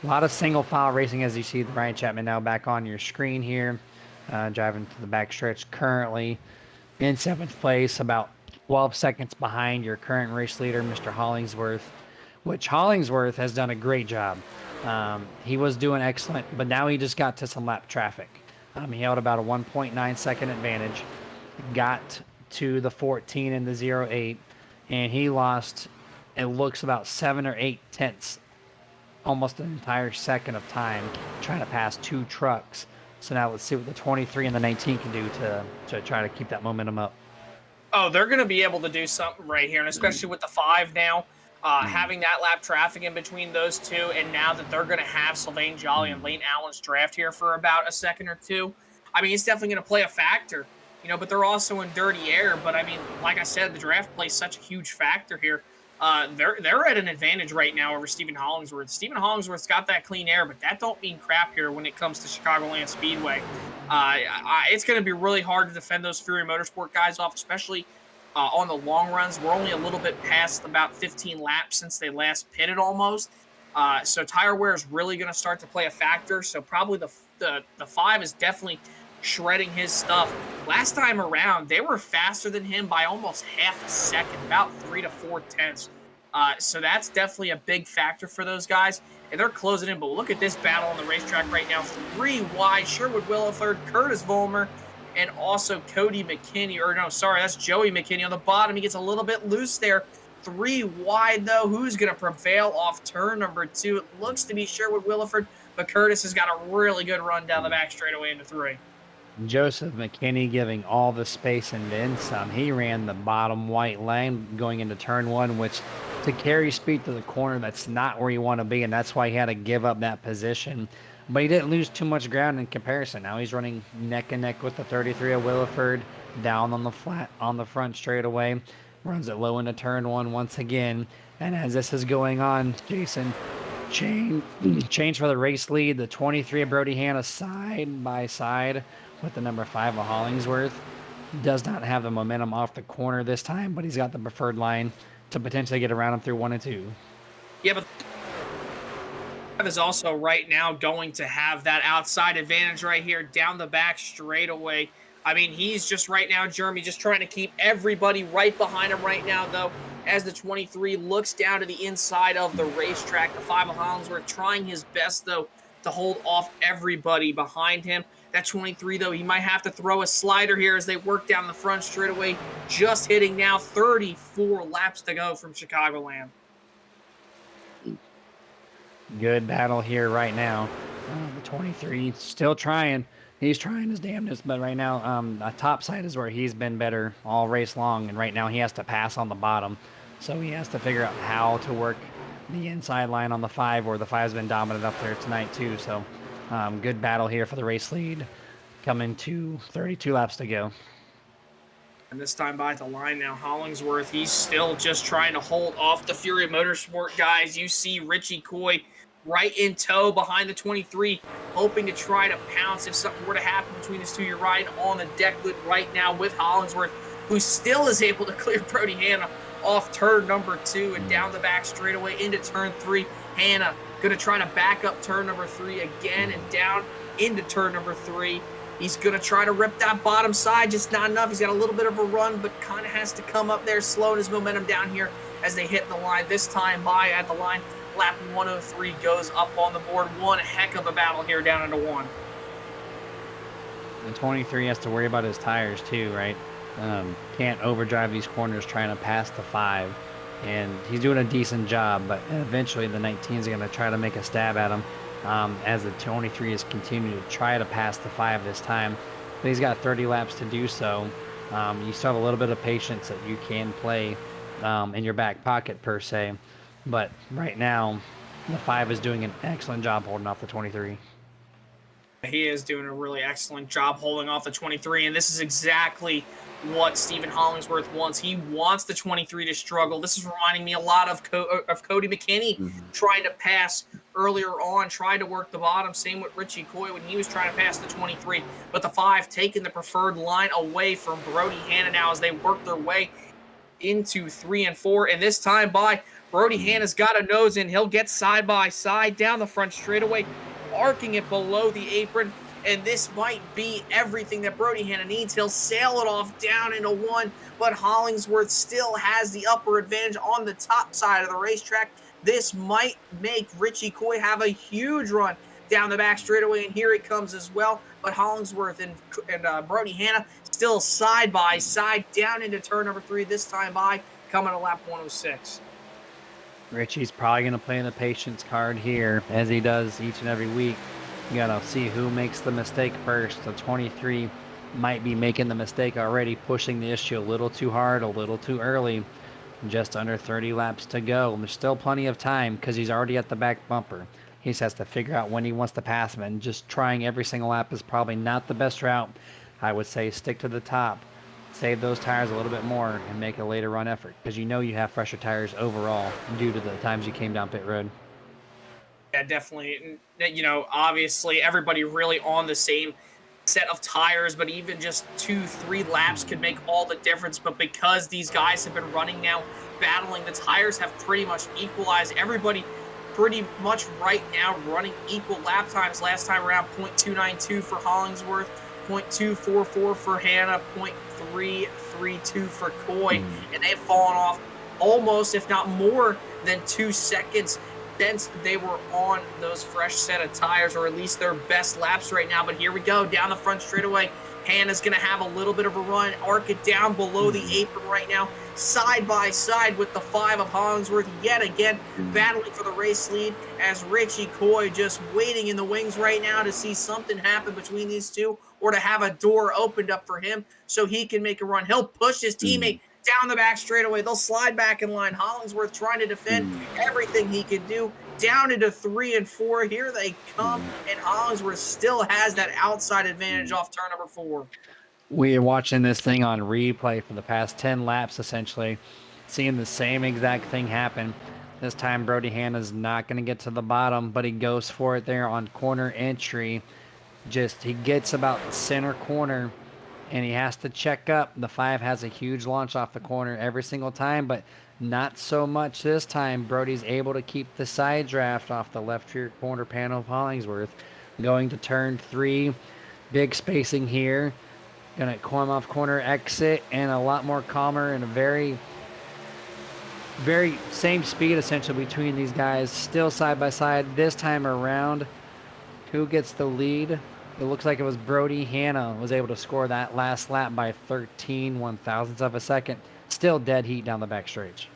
A lot of single file racing, as you see the Ryan Chapman now back on your screen here, driving to the backstretch currently in 7th place, about 12 seconds behind your current race leader, Mr. Hollingsworth. Which Hollingsworth has done a great job. He was doing excellent, but now he just got to some lap traffic. He held about a 1.9 second advantage, got to the 14 and the 08, and he lost, it looks about 7 or 8 tenths, almost an entire second of time trying to pass 2 trucks. So now let's see what the 23 and the 19 can do to try to keep that momentum up. Oh, they're going to be able to do something right here, and especially with the 5 now. Having that lap traffic in between those 2, and now that they're going to have Sylvain Jolly and Leighton Allen's draft here for about a second or 2, I mean, it's definitely going to play a factor, but they're also in dirty air. But I mean, like I said, the draft plays such a huge factor here. They're at an advantage right now over Stephen Hollingsworth. Stephen Hollingsworth's got that clean air, but that don't mean crap here when it comes to Chicagoland Speedway. It's going to be really hard to defend those Fury Motorsport guys off, especially on the long runs. We're only a little bit past about 15 laps since they last pitted almost. So tire wear is really going to start to play a factor. So probably the 5 is definitely shredding his stuff. Last time around, they were faster than him by almost half a second, about 3 to 4 tenths. So that's definitely a big factor for those guys. And they're closing in. But look at this battle on the racetrack right now. 3 wide, Sherwood Williford, Curtis Vollmer, and also Cody McKinney. Or no, sorry, that's Joey McKinney on the bottom. He gets a little bit loose there. 3 wide, though. Who's going to prevail off turn number 2? It looks to be Sherwood Williford, but Curtis has got a really good run down the back straightaway into 3. Joseph McKinney giving all the space and then some. He ran the bottom white lane going into turn 1, which to carry speed to the corner, that's not where you want to be, and that's why he had to give up that position. But he didn't lose too much ground in comparison. Now he's running neck and neck with the 33 of Williford, down on the flat on the front straightaway. Runs it low into turn 1 once again. And as this is going on, Jason, change for the race lead. The 23 of Brody Hanna side by side with the number 5 of Hollingsworth. Does not have the momentum off the corner this time, but he's got the preferred line to potentially get around him through 1 and 2. Yeah, but is also right now going to have that outside advantage right here down the back straightaway. I mean, he's just right now, Jeremy, just trying to keep everybody right behind him right now, though, as the 23 looks down to the inside of the racetrack. The 5 of Hollingsworth trying his best, though, to hold off everybody behind him. That 23, though, he might have to throw a slider here as they work down the front straightaway, just hitting now 34 laps to go from Chicagoland. Good battle here right now. The 23 still trying. He's trying his damnedest, but right now, the top side is where he's been better all race long, and right now he has to pass on the bottom. So he has to figure out how to work the inside line on the 5, where the 5's been dominant up there tonight too. So good battle here for the race lead, coming to 32 laps to go. And this time by the line now, Hollingsworth, he's still just trying to hold off the Fury Motorsport guys. You see Richie Coy right in tow behind the 23, hoping to try to pounce if something were to happen between his 2. You're riding on the deck lid right now with Hollingsworth, who still is able to clear Brody Hanna off turn number 2 and down the back straightaway into turn 3. Hanna going to try to back up turn number 3 again and down into turn number 3. He's going to try to rip that bottom side, just not enough. He's got a little bit of a run, but kind of has to come up there, slowing his momentum down here as they hit the line. This time by at the line, lap 103 goes up on the board. One heck of a battle here down into 1. The 23 has to worry about his tires too, right? Can't overdrive these corners trying to pass the 5. And he's doing a decent job, but eventually the 19 is going to try to make a stab at him. As the 23 is continuing to try to pass the 5 this time. But he's got 30 laps to do so. You still have a little bit of patience that you can play in your back pocket, per se. But right now, the 5 is doing an excellent job holding off the 23. He is doing a really excellent job holding off the 23, and this is exactly what Stephen Hollingsworth wants. He wants the 23 to struggle. This is reminding me a lot of Cody McKinney trying to pass earlier on, trying to work the bottom. Same with Richie Coy when he was trying to pass the 23. But the 5 taking the preferred line away from Brody Hanna now as they work their way into 3 and 4. And this time by Brody Hanna's got a nose in. He'll get side by side down the front straightaway, arcing it below the apron. And this might be everything that Brody Hanna needs. He'll sail it off down into 1, but Hollingsworth still has the upper advantage on the top side of the racetrack. This might make Richie Coy have a huge run down the back straightaway, and here it comes as well. But Hollingsworth and Brody Hanna still side by side down into turn number 3 this time by, coming to lap 106. Richie's probably going to play the patience card here, as he does each and every week. You got to see who makes the mistake first. The 23 might be making the mistake already, pushing the issue a little too hard, a little too early. Just under 30 laps to go. There's still plenty of time because he's already at the back bumper. He just has to figure out when he wants to pass him, and just trying every single lap is probably not the best route. I would say stick to the top, save those tires a little bit more, and make a later run effort, because you know you have fresher tires overall due to the times you came down pit road. Yeah, definitely. You know, obviously everybody really on the same set of tires, but even just 2-3 laps could make all the difference. But because these guys have been running now, battling, the tires have pretty much equalized. Everybody pretty much right now running equal lap times. Last time around, 0.292 for Hollingsworth, 0.244 for Hannah, 0.332 for Coy, and they've fallen off almost, if not more than 2 seconds since they were on those fresh set of tires, or at least their best laps right now. But here we go, down the front straightaway. Hannah's going to have a little bit of a run, arc it down below the apron right now, side by side with the 5 of Hollingsworth, yet again battling for the race lead, as Richie Coy just waiting in the wings right now to see something happen between these two, or to have a door opened up for him so he can make a run. He'll push his teammate down the back straightaway. They'll slide back in line. Hollingsworth trying to defend everything he can do. Down into 3 and 4. Here they come, and Hollingsworth still has that outside advantage off turn number 4. We are watching this thing on replay for the past 10 laps, essentially, seeing the same exact thing happen. This time, Brody Hanna's not going to get to the bottom, but he goes for it there on corner entry. He gets about the center corner, and he has to check up. The 5 has a huge launch off the corner every single time, but not so much this time. Brody's able to keep the side draft off the left rear corner panel of Hollingsworth. Going to turn 3, big spacing here. Gonna come off corner exit, and a lot more calmer, and a very same speed essentially between these guys. Still side by side. This time around, who gets the lead? It looks like it was Brody Hanna was able to score that last lap by 13 1/1000ths of a second. Still dead heat down the back stretch.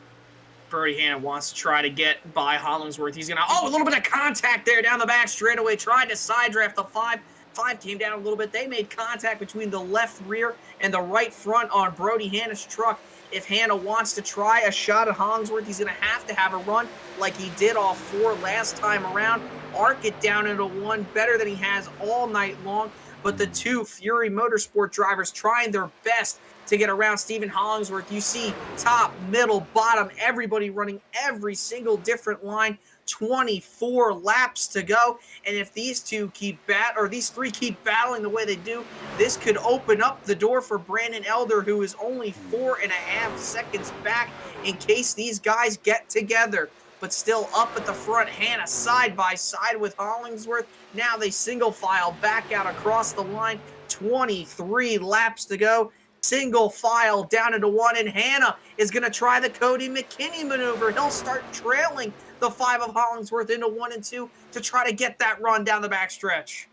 Brody Hanna wants to try to get by Hollingsworth. He's going to, a little bit of contact there down the back straightaway. Tried to side draft the 5. 5 came down a little bit. They made contact between the left rear and the right front on Brody Hanna's truck. If Hanna wants to try a shot at Hollingsworth, he's going to have a run like he did off 4 last time around. Arc it down into 1, better than he has all night long. But the 2 Fury Motorsport drivers trying their best to get around Stephen Hollingsworth. You see top, middle, bottom, everybody running every single different line. 24 laps to go, and if these 3 keep battling the way they do, this could open up the door for Brandon Elder, who is only 4.5 seconds back in case these guys get together. But still up at the front, Hanna side by side with Hollingsworth. Now they single file back out across the line. 23 laps to go. Single file down into 1, and Hanna is going to try the Cody McKinney maneuver. He'll start trailing the 5 of Hollingsworth into 1 and 2 to try to get that run down the backstretch.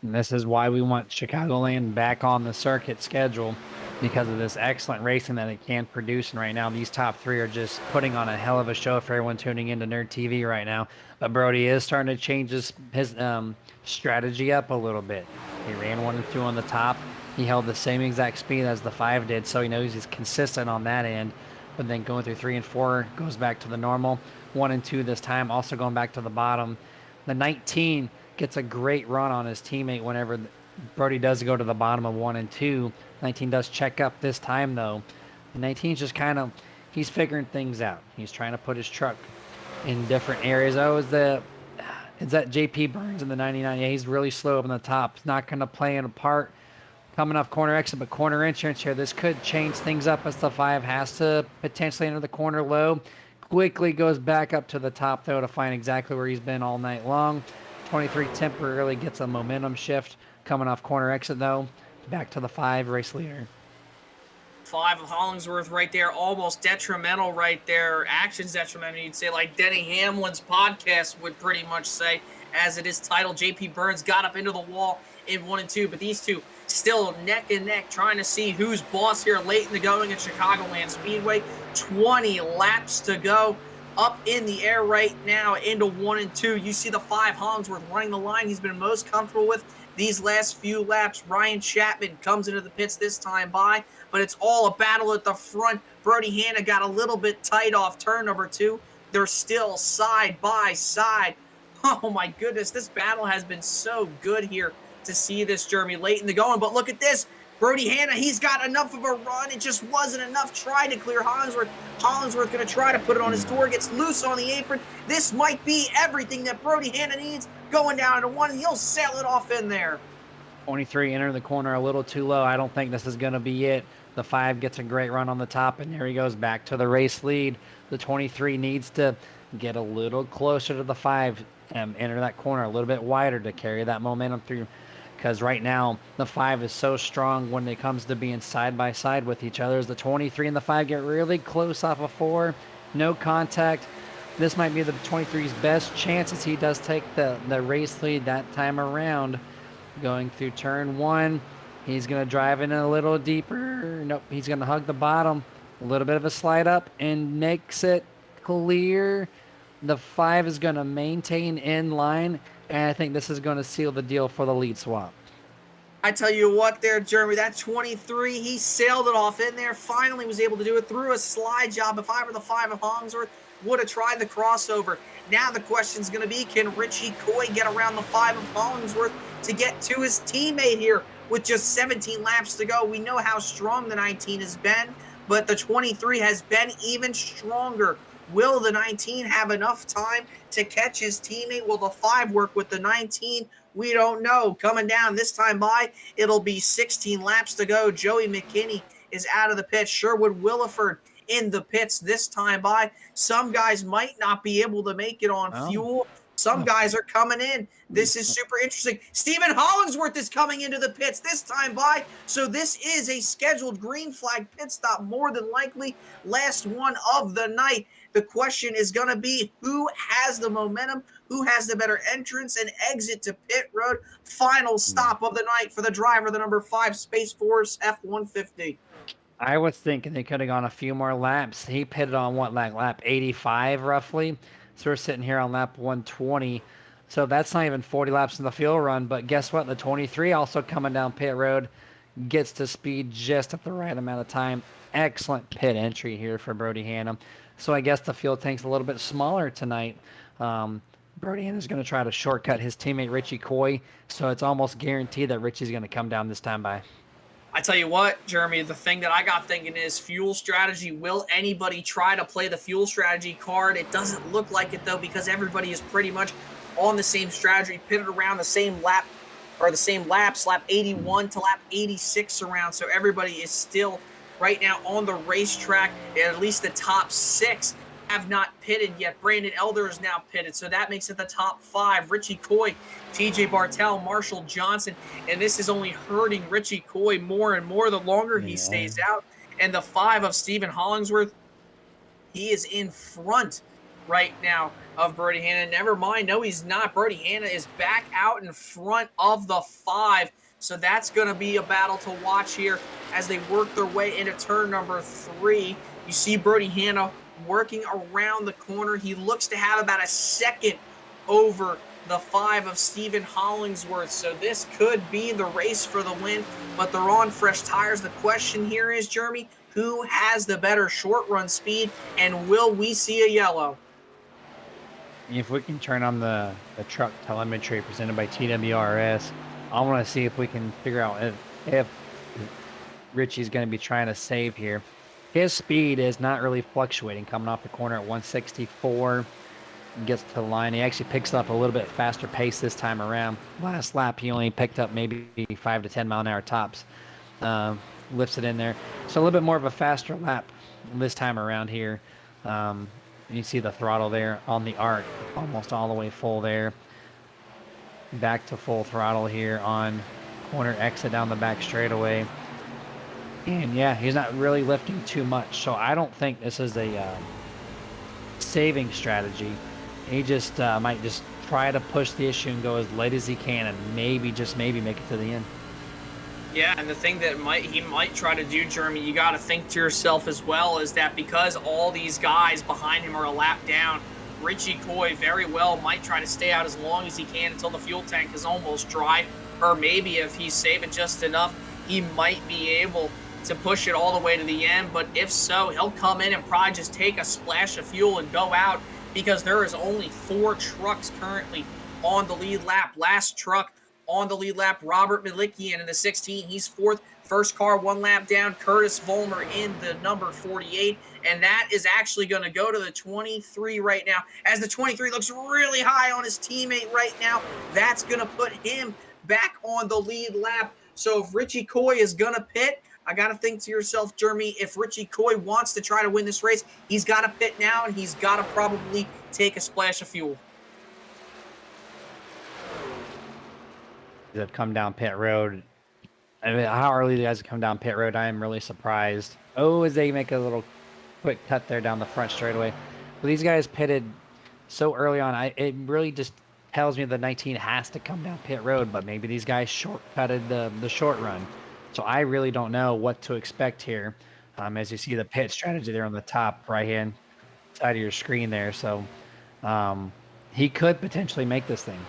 And this is why we want Chicagoland back on the circuit schedule, because of this excellent racing that it can produce. And right now, these top 3 are just putting on a hell of a show for everyone tuning into Nerd TV right now. But Brody is starting to change his strategy up a little bit. He ran 1 and 2 on the top. He held the same exact speed as the 5 did, so he knows he's consistent on that end. But then going through 3 and 4, goes back to the normal. 1 and 2 this time, also going back to the bottom. The 19 gets a great run on his teammate whenever Brody does go to the bottom of 1 and 2. 19 does check up this time, though. 19's just he's figuring things out. He's trying to put his truck in different areas. Is that JP Burns in the 99? Yeah, he's really slow up on the top. It's not going to play in a part coming off corner exit, but corner entrance here. This could change things up as the 5 has to potentially enter the corner low. Quickly goes back up to the top, though, to find exactly where he's been all night long. 23 temporarily gets a momentum shift coming off corner exit, though. Back to the 5 race leader. 5 of Hollingsworth right there, almost detrimental right there. Actions detrimental, you'd say, like Denny Hamlin's podcast would pretty much say, as it is titled. JP Burns got up into the wall in 1 and 2, but these 2 still neck and neck, trying to see who's boss here late in the going at Chicagoland Speedway. 20 laps to go. Up in the air right now into 1 and 2. You see the 5 Hollingsworth running the line he's been most comfortable with these last few laps. Ryan Chapman comes into the pits this time by, but it's all a battle at the front. Brody Hanna got a little bit tight off turn number 2. They're still side by side. Oh my goodness, this battle has been so good here to see this, Jeremy, late in the going. But look at this. Brody Hanna, he's got enough of a run. It just wasn't enough. Try to clear Hollingsworth. Hollingsworth going to try to put it on his door. Gets loose on the apron. This might be everything that Brody Hanna needs. Going down to 1, and he'll sail it off in there. 23 entering the corner a little too low. I don't think this is going to be it. The 5 gets a great run on the top, and there he goes back to the race lead. The 23 needs to get a little closer to the 5 and enter that corner a little bit wider to carry that momentum through. Because right now, the 5 is so strong when it comes to being side by side with each other. As the 23 and the 5 get really close off of 4, no contact. This might be the 23's best chance as he does take the race lead that time around. Going through turn 1, he's going to drive in a little deeper. Nope, he's going to hug the bottom. A little bit of a slide up and makes it clear. The 5 is going to maintain in line, and I think this is going to seal the deal for the lead swap. I tell you what there, Jeremy, that 23, he sailed it off in there, finally was able to do it through a slide job. If I were the 5 of Hollingsworth, would have tried the crossover. Now the question's going to be, can Richie Coy get around the 5 of Hollingsworth to get to his teammate here with just 17 laps to go? We know how strong the 19 has been, but the 23 has been even stronger. Will the 19 have enough time to catch his teammate? Will the 5 work with the 19? We don't know. Coming down this time by, it'll be 16 laps to go. Joey McKinney is out of the pit. Sherwood Williford in the pits this time by. Some guys might not be able to make it on fuel. Some guys are coming in. This is super interesting. Stephen Hollingsworth is coming into the pits this time by. So this is a scheduled green flag pit stop, more than likely last one of the night. The question is going to be, who has the momentum? Who has the better entrance and exit to pit road? Final stop of the night for the driver, the number 5 Space Force F-150. I was thinking they could have gone a few more laps. He pitted on what, like lap 85 roughly? So we're sitting here on lap 120. So that's not even 40 laps in the field run. But guess what? The 23 also coming down pit road gets to speed just at the right amount of time. Excellent pit entry here for Brody Hannum. So I guess the fuel tank's a little bit smaller tonight. Brody Hannum's going to try to shortcut his teammate Richie Coy. So it's almost guaranteed that Richie's going to come down this time by. I tell you what, Jeremy, the thing that I got thinking is fuel strategy. Will anybody try to play the fuel strategy card? It doesn't look like it, though, because everybody is pretty much on the same strategy, pitted around the same lap, or the same laps, lap 81 to lap 86 around. So everybody is still right now on the racetrack. At least the top 6 have not pitted yet. Brandon Elder is now pitted, so that makes it the top 5. Richie Coy, TJ Bartel, Marshall Johnson, and this is only hurting Richie Coy more and more the longer he stays out. And the 5 of Stephen Hollingsworth, he is in front right now of Brody Hanna. Never mind, no, he's not. Brody Hanna is back out in front of the 5. So that's going to be a battle to watch here as they work their way into turn number 3. You see Brody Hanna working around the corner. He looks to have about a second over the 5 of Stephen Hollingsworth. So this could be the race for the win, but they're on fresh tires. The question here is, Jeremy, who has the better short run speed, and will we see a yellow? If we can turn on the truck telemetry presented by TWRS, I want to see if we can figure out if Richie's going to be trying to save here. His speed is not really fluctuating, coming off the corner at 164. Gets to the line. He actually picks up a little bit faster pace this time around. Last lap, he only picked up maybe 5 to 10 mile an hour tops. Lifts it in there. So a little bit more of a faster lap this time around here. You see the throttle there on the arc, almost all the way full there. Back to full throttle here on corner exit down the back straightaway. And yeah, he's not really lifting too much. So I don't think this is a saving strategy. He just might just try to push the issue and go as late as he can and maybe, just maybe, make it to the end. Yeah, and the thing that he might try to do, Jeremy, you got to think to yourself as well, is that because all these guys behind him are a lap down, Richie Coy very well might try to stay out as long as he can until the fuel tank is almost dry, or maybe if he's saving just enough, he might be able to push it all the way to the end. But if so, he'll come in and probably just take a splash of fuel and go out, because there is only 4 trucks currently on the lead lap. Last truck on the lead lap, Robert Malikian in the 16. He's 4th. First car 1 lap down, Curtis Vollmer in the number 48. And that is actually going to go to the 23 right now. As the 23 looks really high on his teammate right now, that's going to put him back on the lead lap. So if Richie Coy is going to pit, I got to think to yourself, Jeremy, if Richie Coy wants to try to win this race, he's got to pit now, and he's got to probably take a splash of fuel. That come down pit road. I mean, how early the guys come down pit road, I am really surprised. Oh, as they make a little quick cut there down the front straightaway. But these guys pitted so early on. It really just tells me the 19 has to come down pit road, but maybe these guys shortcutted the short run. So I really don't know what to expect here. As you see the pit strategy there on the top right hand side of your screen there. So he could potentially make this thing.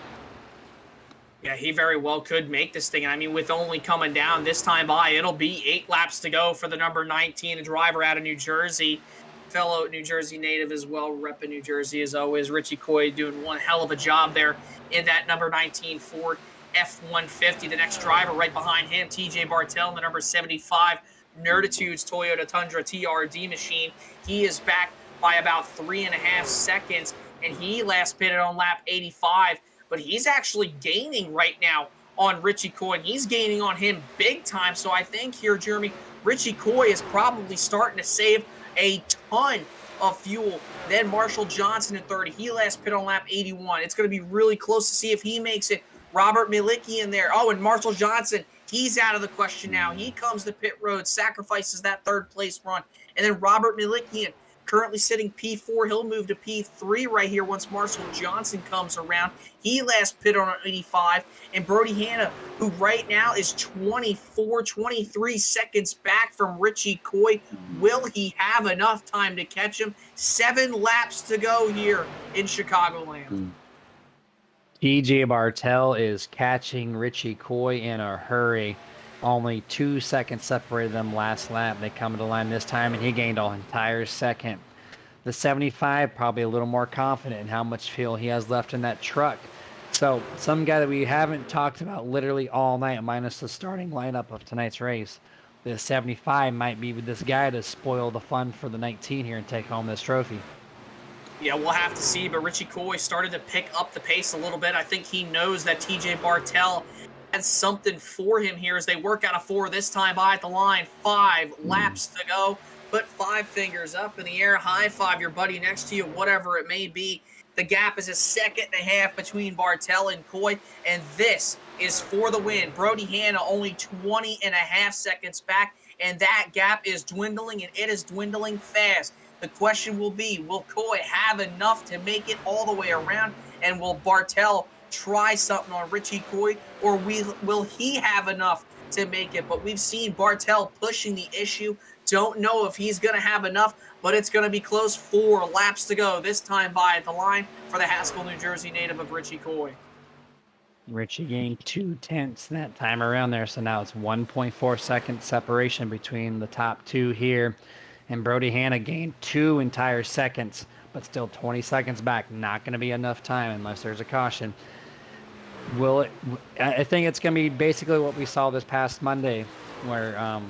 Yeah, he very well could make this thing. I mean, with only coming down this time by, it'll be 8 laps to go for the number 19, a driver out of New Jersey, fellow New Jersey native as well, repping New Jersey as always. Richie Coy doing one hell of a job there in that number 19 Ford F-150. The next driver right behind him, TJ Bartel, in the number 75 Nerditudes Toyota Tundra TRD machine. He is back by about 3.5 seconds, and he last pitted on lap 85. But he's actually gaining right now on Richie Coy, and he's gaining on him big time. So I think here, Jeremy, Richie Coy is probably starting to save a ton of fuel. Then Marshall Johnson in third. He last pit on lap 81. It's going to be really close to see if he makes it. Robert Milicki in there. Oh, and Marshall Johnson, he's out of the question now. He comes to pit road, sacrifices that third place run. And then Robert Milicki, currently sitting P4. He'll move to P3 right here once Marshall Johnson comes around. He last pit on 85. And Brody Hanna, who right now is 23 seconds back from Richie Coy. Will he have enough time to catch him? 7 laps to go here in Chicagoland. TJ Bartel is catching Richie Coy in a hurry. Only 2 seconds separated them last lap. They come to the line this time, and he gained an entire second. The 75 probably a little more confident in how much fuel he has left in that truck. So some guy that we haven't talked about literally all night, minus the starting lineup of tonight's race. The 75 might be with this guy to spoil the fun for the 19 here and take home this trophy. Yeah, we'll have to see, but Richie Coy started to pick up the pace a little bit. I think he knows that TJ Bartel has something for him here as they work out a 4 this time by at the line. 5 laps to go. Put 5 fingers up in the air, high five your buddy next to you, whatever it may be. The gap is a 1.5 seconds between Bartel and Coy, and this is for the win. Brody Hanna only 20.5 seconds back, and that gap is dwindling, and it is dwindling fast. The question will be, will Coy have enough to make it all the way around, and will Bartel try something on Richie Coy, or will he have enough to make it? But we've seen Bartel pushing the issue. Don't know if he's going to have enough, but it's going to be close. 4 laps to go this time by at the line for the Haskell, New Jersey native of Richie Coy. Richie gained 2/10 that time around there, so now it's 1.4 second separation between the top 2 here. And Brody Hanna gained 2 entire seconds, but still 20 seconds back. Not going to be enough time unless there's a caution. Will it? I think it's going to be basically what we saw this past Monday, where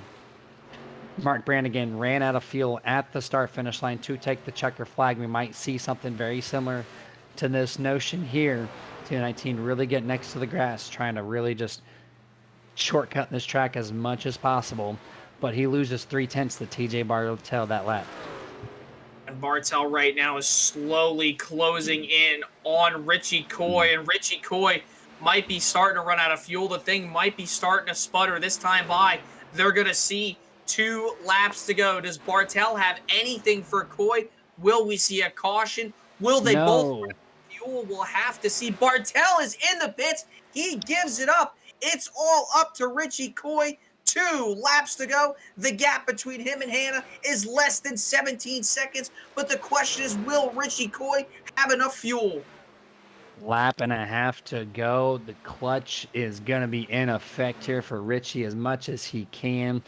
Mark Brannigan ran out of fuel at the start-finish line to take the checker flag. We might see something very similar to this notion here. 219 really get next to the grass, trying to really just shortcut this track as much as possible. But he loses 3/10 to TJ Bartel that lap. And Bartel right now is slowly closing in on Richie Coy, and Richie Coy might be starting to run out of fuel. The thing might be starting to sputter this time by. They're going to see 2 laps to go. Does Bartel have anything for Coy? Will we see a caution? Will they both run out of fuel? We'll have to see. Bartel is in the pits. He gives it up. It's all up to Richie Coy. 2 laps to go. The gap between him and Hanna is less than 17 seconds. But the question is, will Richie Coy have enough fuel? Lap and a half to go. The clutch is going to be in effect here for Richie as much as he can.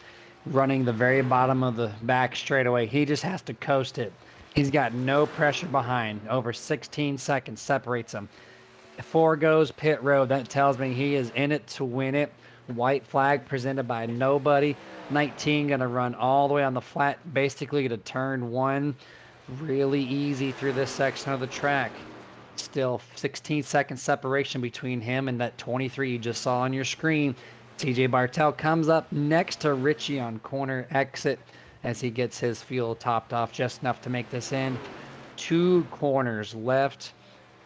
Running the very bottom of the back straightaway. He just has to coast it. He's got no pressure behind. Over 16 seconds separates him. 4 goes pit road. That tells me he is in it to win it. White flag presented by nobody. 19 going to run all the way on the flat, basically to turn 1. Really easy through this section of the track. Still 16-second separation between him and that 23 you just saw on your screen. TJ Bartel comes up next to Richie on corner exit as he gets his fuel topped off just enough to make this in. 2 corners left.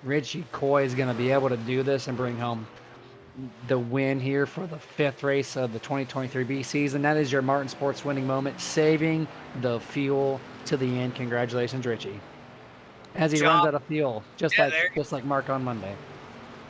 Richie Coy is going to be able to do this and bring home the win here for the 5th race of the 2023B season. That is your Martin Sports winning moment, saving the fuel to the end. Congratulations, Richie. As he runs out of fuel, just like Mark on Monday.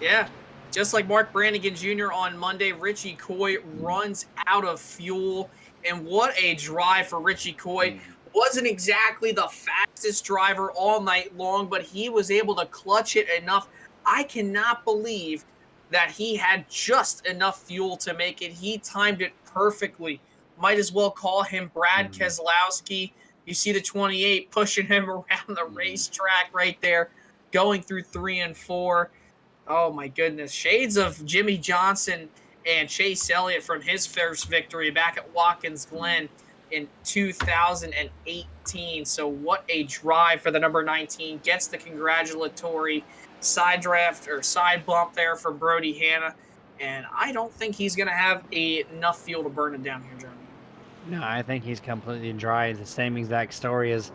Yeah, just like Mark Brannigan Jr. on Monday, Richie Coy runs out of fuel. And what a drive for Richie Coy. Wasn't exactly the fastest driver all night long, but he was able to clutch it enough. I cannot believe that he had just enough fuel to make it. He timed it perfectly. Might as well call him Brad Keselowski. You see the 28 pushing him around the racetrack right there, going through 3 and 4. Oh, my goodness. Shades of Jimmy Johnson and Chase Elliott from his first victory back at Watkins Glen in 2018. So what a drive for the number 19. Gets the congratulatory side draft or side bump there for Brody Hanna. And I don't think he's going to have enough fuel to burn it down here, Jeremy. No, I think he's completely dry. It's the same exact story as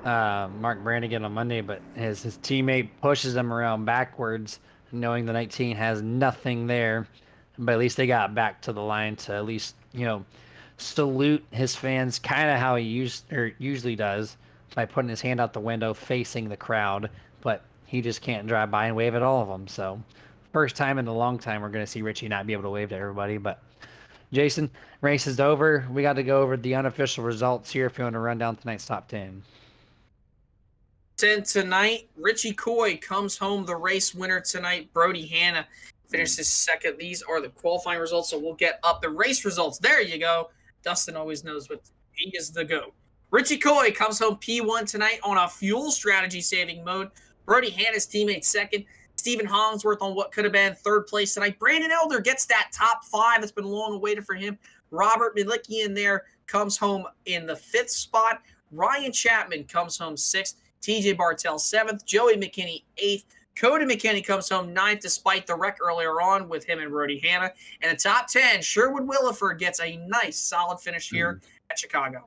Mark Brannigan on Monday, but his teammate pushes him around backwards, knowing the 19 has nothing there. But at least they got back to the line to at least, salute his fans, kind of how he usually does, by putting his hand out the window facing the crowd. But he just can't drive by and wave at all of them. So first time in a long time we're going to see Richie not be able to wave to everybody. But Jason, race is over. We got to go over the unofficial results here if you want to run down tonight's top 10. Tonight, Richie Coy comes home the race winner tonight. Brody Hanna finishes second. These are the qualifying results, so we'll get up the race results. There you go. Dustin always knows what he is the GOAT. Richie Coy comes home P1 tonight on a fuel strategy saving mode. Brody Hanna's teammate second. Stephen Hollingsworth on what could have been 3rd place tonight. Brandon Elder gets that top 5 that's been long awaited for him. Robert Milicki in there comes home in the 5th spot. Ryan Chapman comes home 6th. TJ Bartel 7th. Joey McKinney 8th. Cody McKinney comes home 9th despite the wreck earlier on with him and Brody Hanna. And the top 10, Sherwood Williford gets a nice solid finish here at Chicago.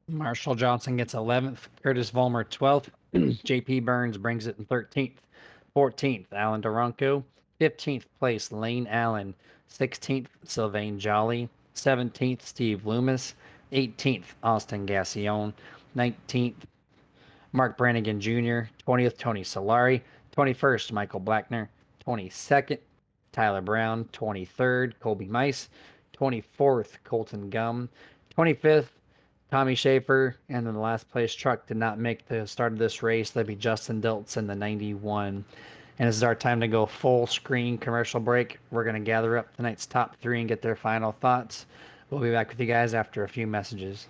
Marshall Johnson gets 11th. Curtis Vollmer 12th. JP Burns brings it in 13th. 14th, Alan Duranko. 15th place, Lane Allen. 16th, Sylvain Jolly. 17th, Steve Loomis. 18th, Austin Gassion. 19th, Mark Brannigan Jr. 20th, Tony Solari. 21st, Michael Blackner. 22nd, Tyler Brown. 23rd, Colby Mice. 24th, Colton Gum. 25th, Tommy Schaefer. And then the last place truck did not make the start of this race. That'd be Justin Diltz in the 91. And this is our time to go full screen commercial break. We're going to gather up tonight's top 3 and get their final thoughts. We'll be back with you guys after a few messages.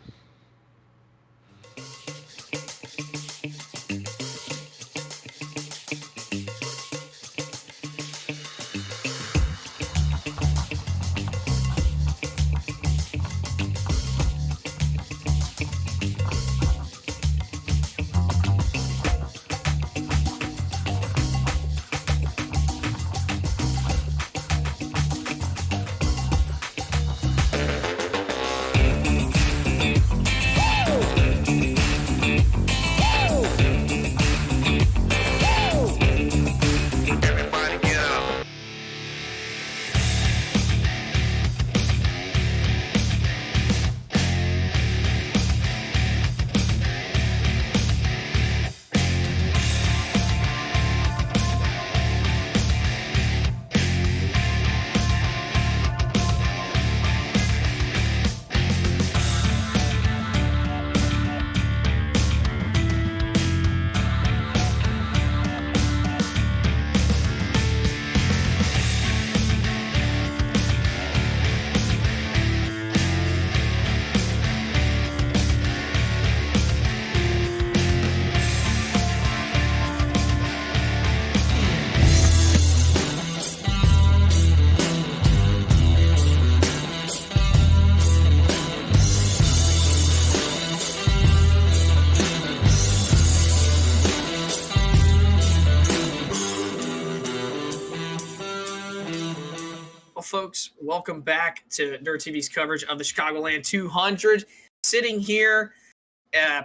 folks, welcome back to Dirt TV's coverage of the Chicagoland 200. Sitting here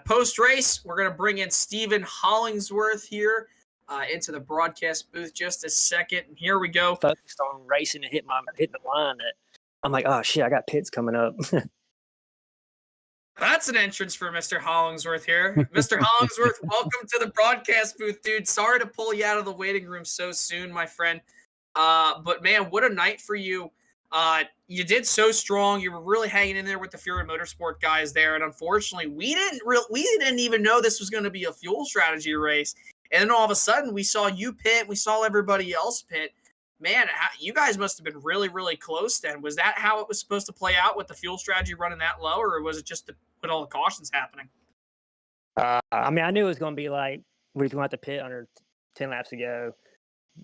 post-race, we're going to bring in Stephen Hollingsworth here into the broadcast booth just a second. And here we go. Focused on racing and hitting the line that I'm like, oh shit, I got pits coming up. That's an entrance for Mr. Hollingsworth here. Mr. Hollingsworth, welcome to the broadcast booth, dude. Sorry to pull you out of the waiting room so soon, my friend. But man, what a night for you. You did so strong. You were really hanging in there with the Fury Motorsport guys there. And unfortunately, we didn't even know this was going to be a fuel strategy race. And then all of a sudden we saw you pit. We saw everybody else pit. Man, you guys must have been really, really close then. Was that how it was supposed to play out with the fuel strategy running that low, or was it just to put all the cautions happening? I mean, I knew it was going to be like we were going to have to pit under 10 laps to go.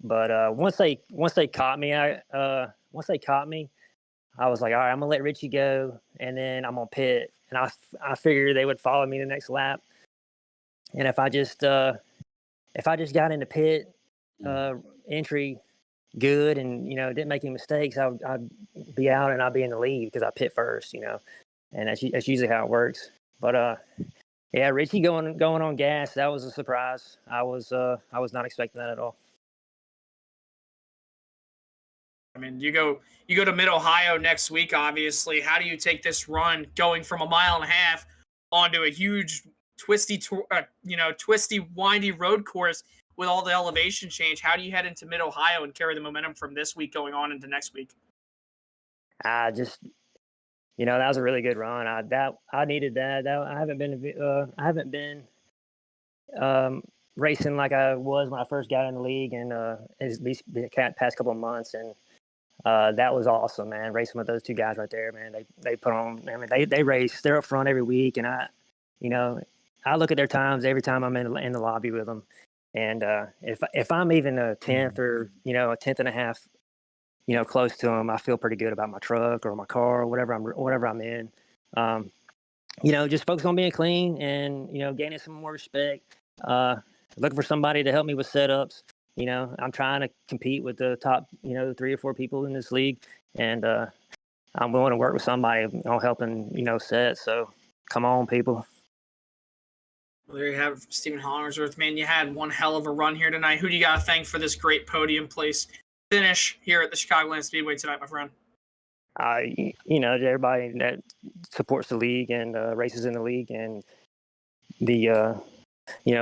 But once they caught me, I was like, all right, I'm gonna let Richie go, and then I'm gonna pit. And I figured they would follow me the next lap. And if I just got into pit entry good, and didn't make any mistakes, I'd be out and I'd be in the lead because I pit first, and that's usually how it works. But yeah, Richie going on gas, that was a surprise. I was not expecting that at all. I mean, you go to Mid-Ohio next week, obviously. How do you take this run going from 1.5 miles onto a huge twisty, windy road course with all the elevation change? How do you head into Mid-Ohio and carry the momentum from this week going on into next week? I just, that was a really good run. I needed that. I haven't been racing like I was when I first got in the league, and it's been the past couple of months, and that was awesome, man. Racing with those two guys right there, man. They put on. I mean, they race. They're up front every week, and I look at their times every time I'm in the lobby with them. And if I'm even a 10th or a tenth and a half, close to them, I feel pretty good about my truck or my car or whatever I'm in. Just focus on being clean and gaining some more respect. Looking for somebody to help me with setups. I'm trying to compete with the top, 3 or 4 people in this league, and I'm willing to work with somebody on helping, set. So come on, people. Well, there you have it, Stephen Hollingsworth. Man, you had one hell of a run here tonight. Who do you got to thank for this great podium place finish here at the Chicagoland Speedway tonight, my friend? Everybody that supports the league and races in the league, and the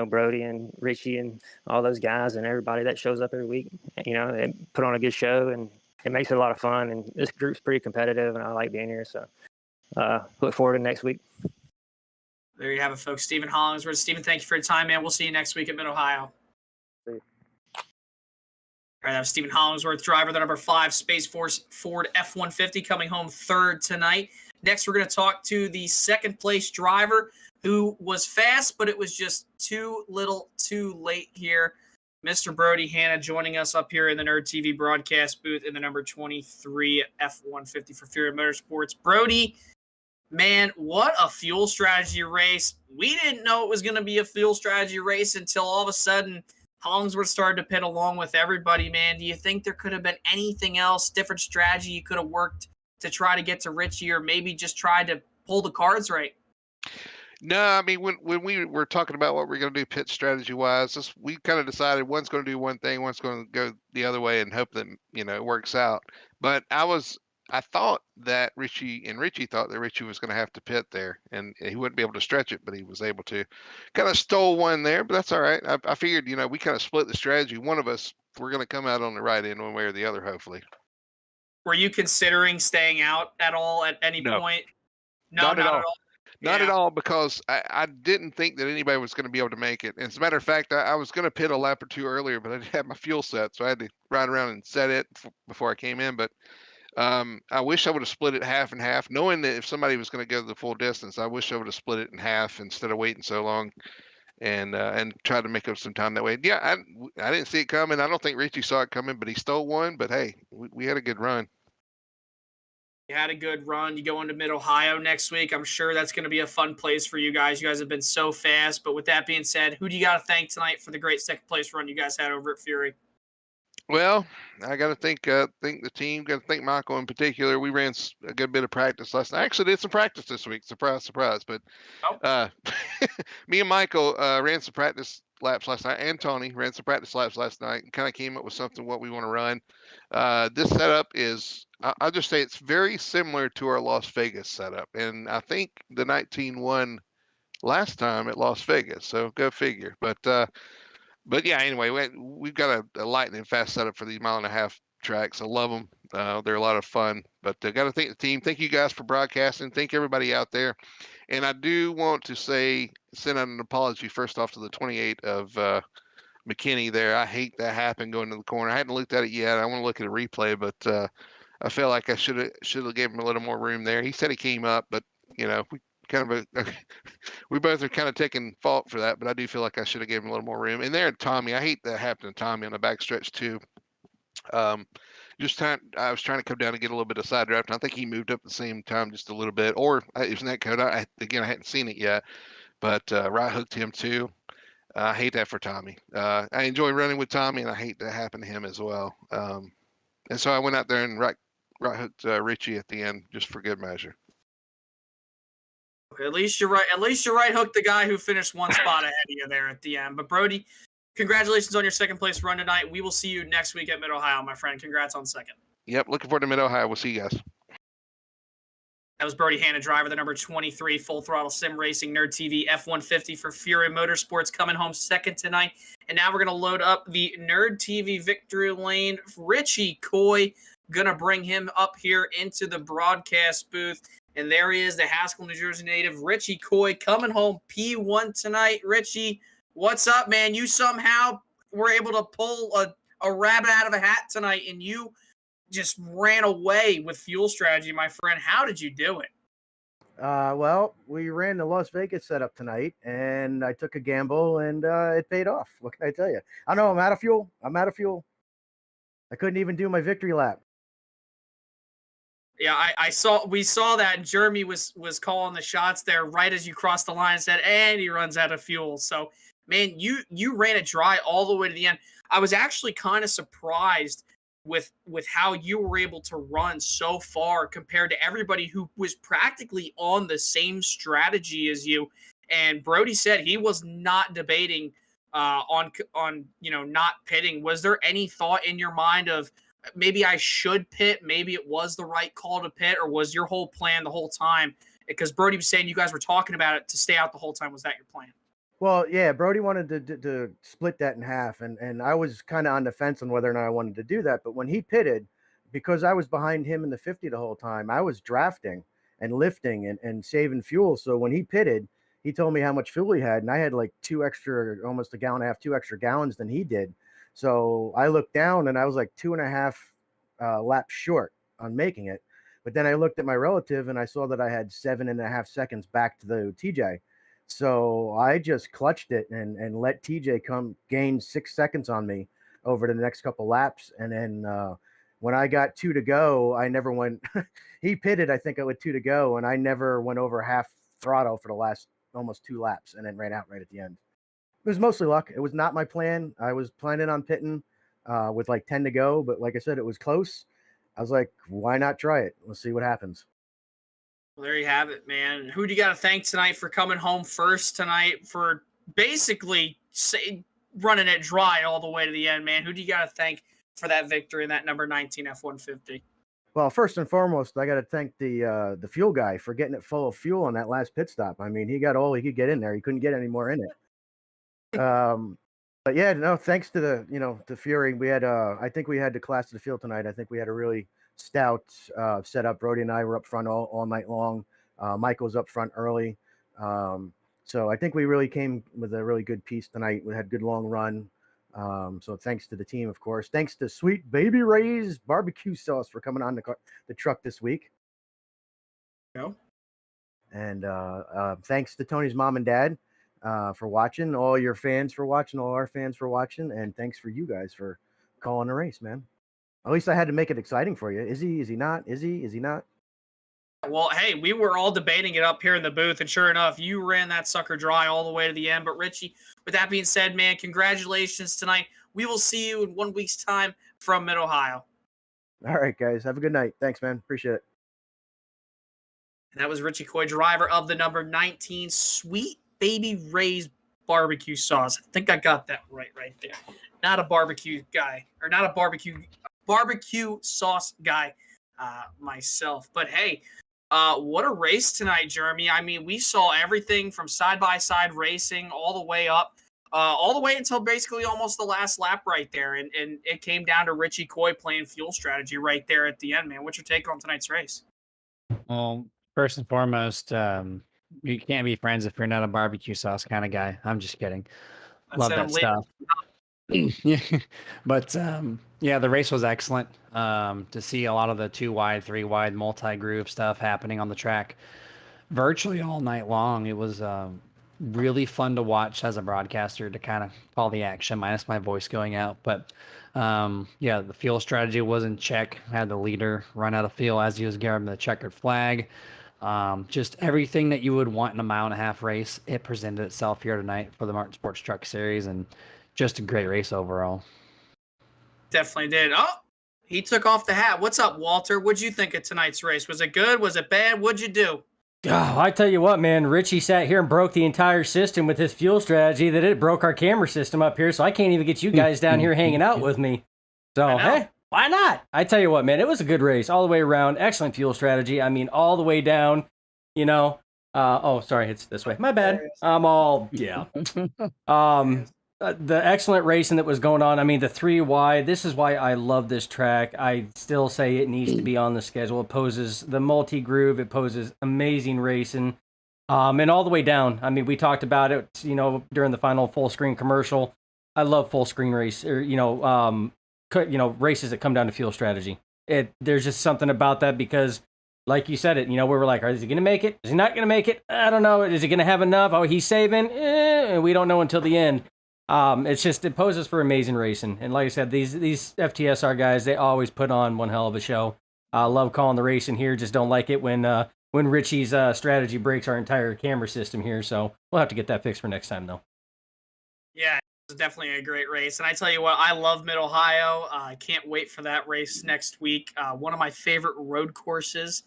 Brody and Richie and all those guys and everybody that shows up every week. They put on a good show, and it makes it a lot of fun. And this group's pretty competitive, and I like being here. So look forward to next week. There you have it, folks. Stephen Hollingsworth. Stephen, thank you for your time, man. We'll see you next week at Mid-Ohio. See you. All right, that was Stephen Hollingsworth, driver, the number 5 Space Force Ford F-150, coming home third tonight. Next, we're going to talk to the second place driver who was fast, but it was just too little too late here. Mr. Brody Hanna joining us up here in the Nerd TV broadcast booth in the number 23 F-150 for Fury Motorsports. Brody, man, what a fuel strategy race. We didn't know it was going to be a fuel strategy race until all of a sudden Hollingsworth started to pit along with everybody, man. Do you think there could have been anything else, different strategy you could have worked to try to get to Richie, or maybe just tried to pull the cards right? No, I mean, when we were talking about what we're going to do pit strategy wise, we kind of decided one's going to do one thing, one's going to go the other way, and hope that it works out. But I thought that Richie thought that Richie was going to have to pit there, and he wouldn't be able to stretch it, but he was able to. Kind of stole one there, but that's all right. I figured, we kind of split the strategy. One of us, we're going to come out on the right end one way or the other, hopefully. Were you considering staying out at all at any point? No, not at all. Not Yeah. at all, because I didn't think that anybody was going to be able to make it. And as a matter of fact, I was going to pit a lap or two earlier, but I didn't have my fuel set, so I had to ride around and set it before I came in. But I wish I would have split it half and half, knowing that if somebody was going to go the full distance, I wish I would have split it in half instead of waiting so long and try to make up some time that way. Yeah, I didn't see it coming. I don't think Richie saw it coming, but he stole one. But hey, we had a good run. You had a good run. You go into Mid-Ohio next week. I'm sure that's going to be a fun place for you guys. You guys have been so fast. But with that being said, who do you got to thank tonight for the great second place run you guys had over at Fury? Well, I got to thank the team. Got to thank Michael in particular. We ran a good bit of practice last night. I actually did some practice this week. Surprise, surprise. But Oh. me and Michael ran some practice laps last night, and Tony ran some practice laps last night, and kind of came up with something what we want to run. This setup is, I'll just say, it's very similar to our Las Vegas setup, and I think the 19 won last time at Las Vegas. So go figure. But yeah, anyway, we've got a lightning fast setup for these 1.5 mile tracks. I love them. They're a lot of fun. But got to thank the team. Thank you guys for broadcasting. Thank everybody out there. And I do want to send out an apology first off to the 28 of McKinney there. I hate that happened going to the corner. I hadn't looked at it yet. I want to look at a replay, but I feel like I should have gave him a little more room there. He said he came up, but we kind of we both are kind of taking fault for that, but I do feel like I should have given him a little more room. And there, Tommy, I hate that happened to Tommy on the backstretch too. I was trying to come down and get a little bit of side draft, and I think he moved up the same time just a little bit, or it was net code. I hadn't seen it yet, but right hooked him too. I hate that for Tommy. I enjoy running with Tommy, and I hate that happened to him as well. And so I went out there and right hooked Richie at the end just for good measure. At least you're right. At least you're right. Hook the guy who finished one spot ahead of you there at the end. But Brody, congratulations on your second place run tonight. We will see you next week at Mid Ohio, my friend. Congrats on second. Yep, looking forward to Mid Ohio. We'll see you guys. That was Brody Hanna, driver, the number 23 Full Throttle Sim Racing Nerd TV F-150 for Fury Motorsports, coming home second tonight. And now we're going to load up the Nerd TV victory lane. Richie Coy, going to bring him up here into the broadcast booth. And there he is, the Haskell, New Jersey native, Richie Coy, coming home P1 tonight. Richie, what's up, man? You somehow were able to pull a rabbit out of a hat tonight, and you just ran away with fuel strategy, my friend. How did you do it? Well, we ran the Las Vegas setup tonight, and I took a gamble, and it paid off. What can I tell you? I know I'm out of fuel. I couldn't even do my victory lap. Yeah, we saw that Jeremy was calling the shots there right as you crossed the line and said, and he runs out of fuel. So, man, you ran it dry all the way to the end. I was actually kind of surprised with how you were able to run so far compared to everybody who was practically on the same strategy as you. And Brody said he was not debating on not pitting. Was there any thought in your mind of, maybe I should pit, maybe it was the right call to pit, or was your whole plan the whole time? Because Brody was saying you guys were talking about it to stay out the whole time. Was that your plan? Well, yeah, Brody wanted to split that in half, and I was kind of on the fence on whether or not I wanted to do that. But when he pitted, because I was behind him in the 50 the whole time, I was drafting and lifting and saving fuel. So when he pitted, he told me how much fuel he had, and I had like almost a gallon and a half, 2 extra gallons than he did. So I looked down, and I was like 2.5 laps short on making it. But then I looked at my relative, and I saw that I had 7.5 seconds back to the TJ. So I just clutched it and let TJ gain 6 seconds on me over the next couple laps. And then when I got 2 to go, I never went. He pitted, I think, with 2 to go, and I never went over half throttle for the last almost 2 laps, and then ran out right at the end. It was mostly luck. It was not my plan. I was planning on pitting with like 10 to go, but like I said, it was close. I was like, why not try it? Let's see what happens. Well, there you have it, man. Who do you got to thank tonight for coming home first tonight, for basically running it dry all the way to the end, man? Who do you got to thank for that victory in that number 19 F-150? Well, first and foremost, I got to thank the fuel guy for getting it full of fuel on that last pit stop. I mean, he got all he could get in there. He couldn't get any more in it. But yeah, no, thanks to the Fury, we had I think we had the class of the field tonight. I think we had a really stout setup. Brody and I were up front all night long. Michael was up front early. So I think we really came with a really good piece tonight. We had a good long run. So thanks to the team, of course. Thanks to Sweet Baby Ray's barbecue sauce for coming on the truck this week. No. And thanks to Tony's mom and dad for watching, all your fans for watching, all our fans for watching, and thanks for you guys for calling the race, man. At least I had to make it exciting for you. Is he not? Is he not? Well, hey, we were all debating it up here in the booth, and sure enough, you ran that sucker dry all the way to the end. But Richie, with that being said, man, congratulations tonight. We will see you in 1 week's time from Mid-Ohio. All right, guys. Have a good night. Thanks, man. Appreciate it. And that was Richie Coy, driver of the number 19 Sweet Baby Ray's barbecue sauce. I think I got that right there. Not a barbecue guy, or not a barbecue sauce guy myself. But hey, what a race tonight, Jeremy. I mean, we saw everything from side-by-side racing all the way up, all the way until basically almost the last lap right there. And it came down to Richie Coy playing fuel strategy right there at the end, man. What's your take on tonight's race? Well, first and foremost, you can't be friends if you're not a barbecue sauce kind of guy. I'm just kidding. Love that stuff. Yeah, but yeah, the race was excellent. To see a lot of the 2 wide, 3 wide, multi-groove stuff happening on the track virtually all night long. It was really fun to watch as a broadcaster, to kind of call the action, minus my voice going out. But yeah, the fuel strategy was in check. Had the leader run out of fuel as he was grabbing the checkered flag. Just everything that you would want in a 1.5 mile race, it presented itself here tonight for the Martin Sports Truck Series, and just a great race overall. Definitely did. Oh, he took off the hat. What's up, Walter? What'd you think of tonight's race? Was it good? Was it bad? What'd you do? Oh, I tell you what, man, Richie sat here and broke the entire system with his fuel strategy that it broke our camera system up here, so I can't even get you guys down here hanging out with me. So, hey, why not? I tell you what, man, it was a good race all the way around. Excellent fuel strategy. I mean, all the way down, you know. Oh, sorry, it's this way. My bad. The excellent racing that was going on. I mean, the 3 wide, this is why I love this track. I still say it needs to be on the schedule. It poses the multi-groove. It poses amazing racing. And all the way down. I mean, we talked about it, you know, during the final full screen commercial. I love full screen race, or, races that come down to fuel strategy. There's just something about that because, like you said it, you know, we were like, is he going to make it? Is he not going to make it? I don't know. Is he going to have enough? Oh, he's saving? And we don't know until the end. It poses for amazing racing. And like I said, these FTSR guys, they always put on one hell of a show. I love calling the racing here. Just don't like it when Richie's strategy breaks our entire camera system here. So we'll have to get that fixed for next time, though. Yeah, it was definitely a great race. And I tell you what, I love Mid-Ohio. I can't wait for that race next week. One of my favorite road courses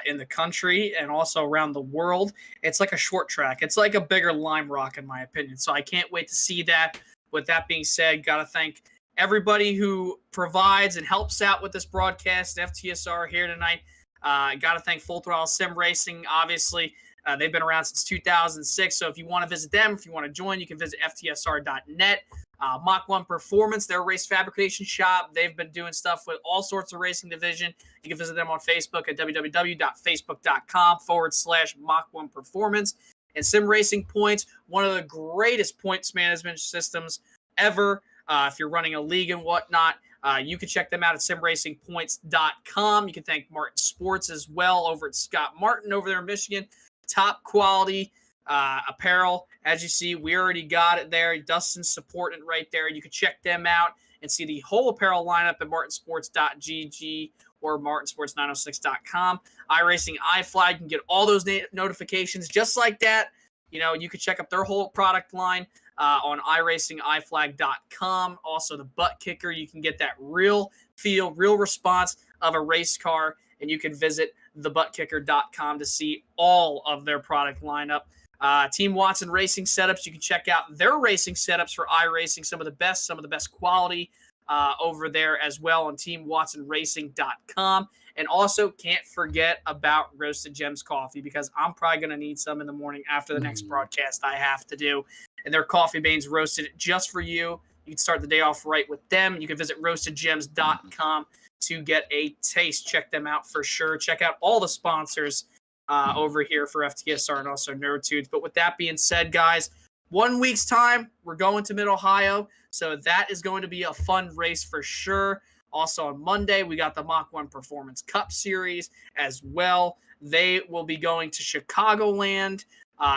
in the country and also around the world. It's like a short track. It's like a bigger Lime Rock, in my opinion. So I can't wait to see that. With that being said, got to thank everybody who provides and helps out with this broadcast, FTSR here tonight. Got to thank Full Throttle Sim Racing, obviously. They've been around since 2006. So if you want to visit them, if you want to join, you can visit FTSR.net. Mach 1 Performance, their race fabrication shop. They've been doing stuff with all sorts of racing division. You can visit them on Facebook at www.facebook.com/Mach 1 Performance. And Sim Racing Points, one of the greatest points management systems ever. If you're running a league and whatnot, you can check them out at simracingpoints.com. You can thank Martin Sports as well over at Scott Martin over there in Michigan. Top quality apparel. As you see, we already got it there. Dustin's supporting it right there. You can check them out and see the whole apparel lineup at martinsports.gg or martinsports906.com. iRacing iFly, you can get all those notifications just like that. You know, you can check up their whole product line on iRacingIFlag.com. Also, the butt kicker, you can get that real feel, real response of a race car, and you can visit thebuttkicker.com to see all of their product lineup. Team Watson Racing Setups, you can check out their racing setups for iRacing, some of the best quality over there as well on teamwatsonracing.com. And also can't forget about Roasted Gems Coffee, because I'm probably going to need some in the morning after the next broadcast I have to do. And their coffee beans roasted just for you. You can start the day off right with them. You can visit roastedgems.com to get a taste. Check them out for sure. Check out all the sponsors over here for FTSR and also NerdTunes. But with that being said, guys, 1 week's time, we're going to Mid-Ohio. So that is going to be a fun race for sure. Also on Monday, we got the Mach 1 Performance Cup Series as well. They will be going to Chicagoland.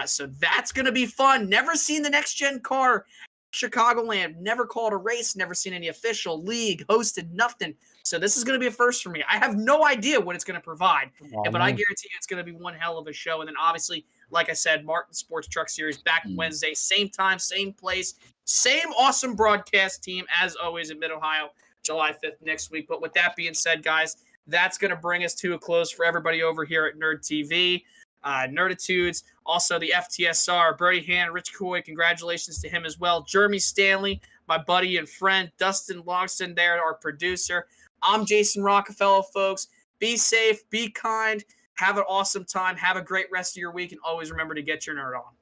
So that's going to be fun. Never seen the next-gen car Chicagoland. Never called a race. Never seen any official league, hosted, nothing. So this is going to be a first for me. I have no idea what it's going to provide, but I guarantee you it's going to be one hell of a show. And then obviously, like I said, Martin Sports Truck Series back Wednesday, same time, same place, same awesome broadcast team as always in Mid-Ohio. July 5th next week. But with that being said, guys, that's going to bring us to a close for everybody over here at Nerd TV. Nerditudes, also the FTSR, Brody Hand, Rich Coy, congratulations to him as well. Jeremy Stanley, my buddy and friend, Dustin Longston there, our producer. I'm Jason Rockefeller, folks. Be safe, be kind, have an awesome time, have a great rest of your week, and always remember to get your nerd on.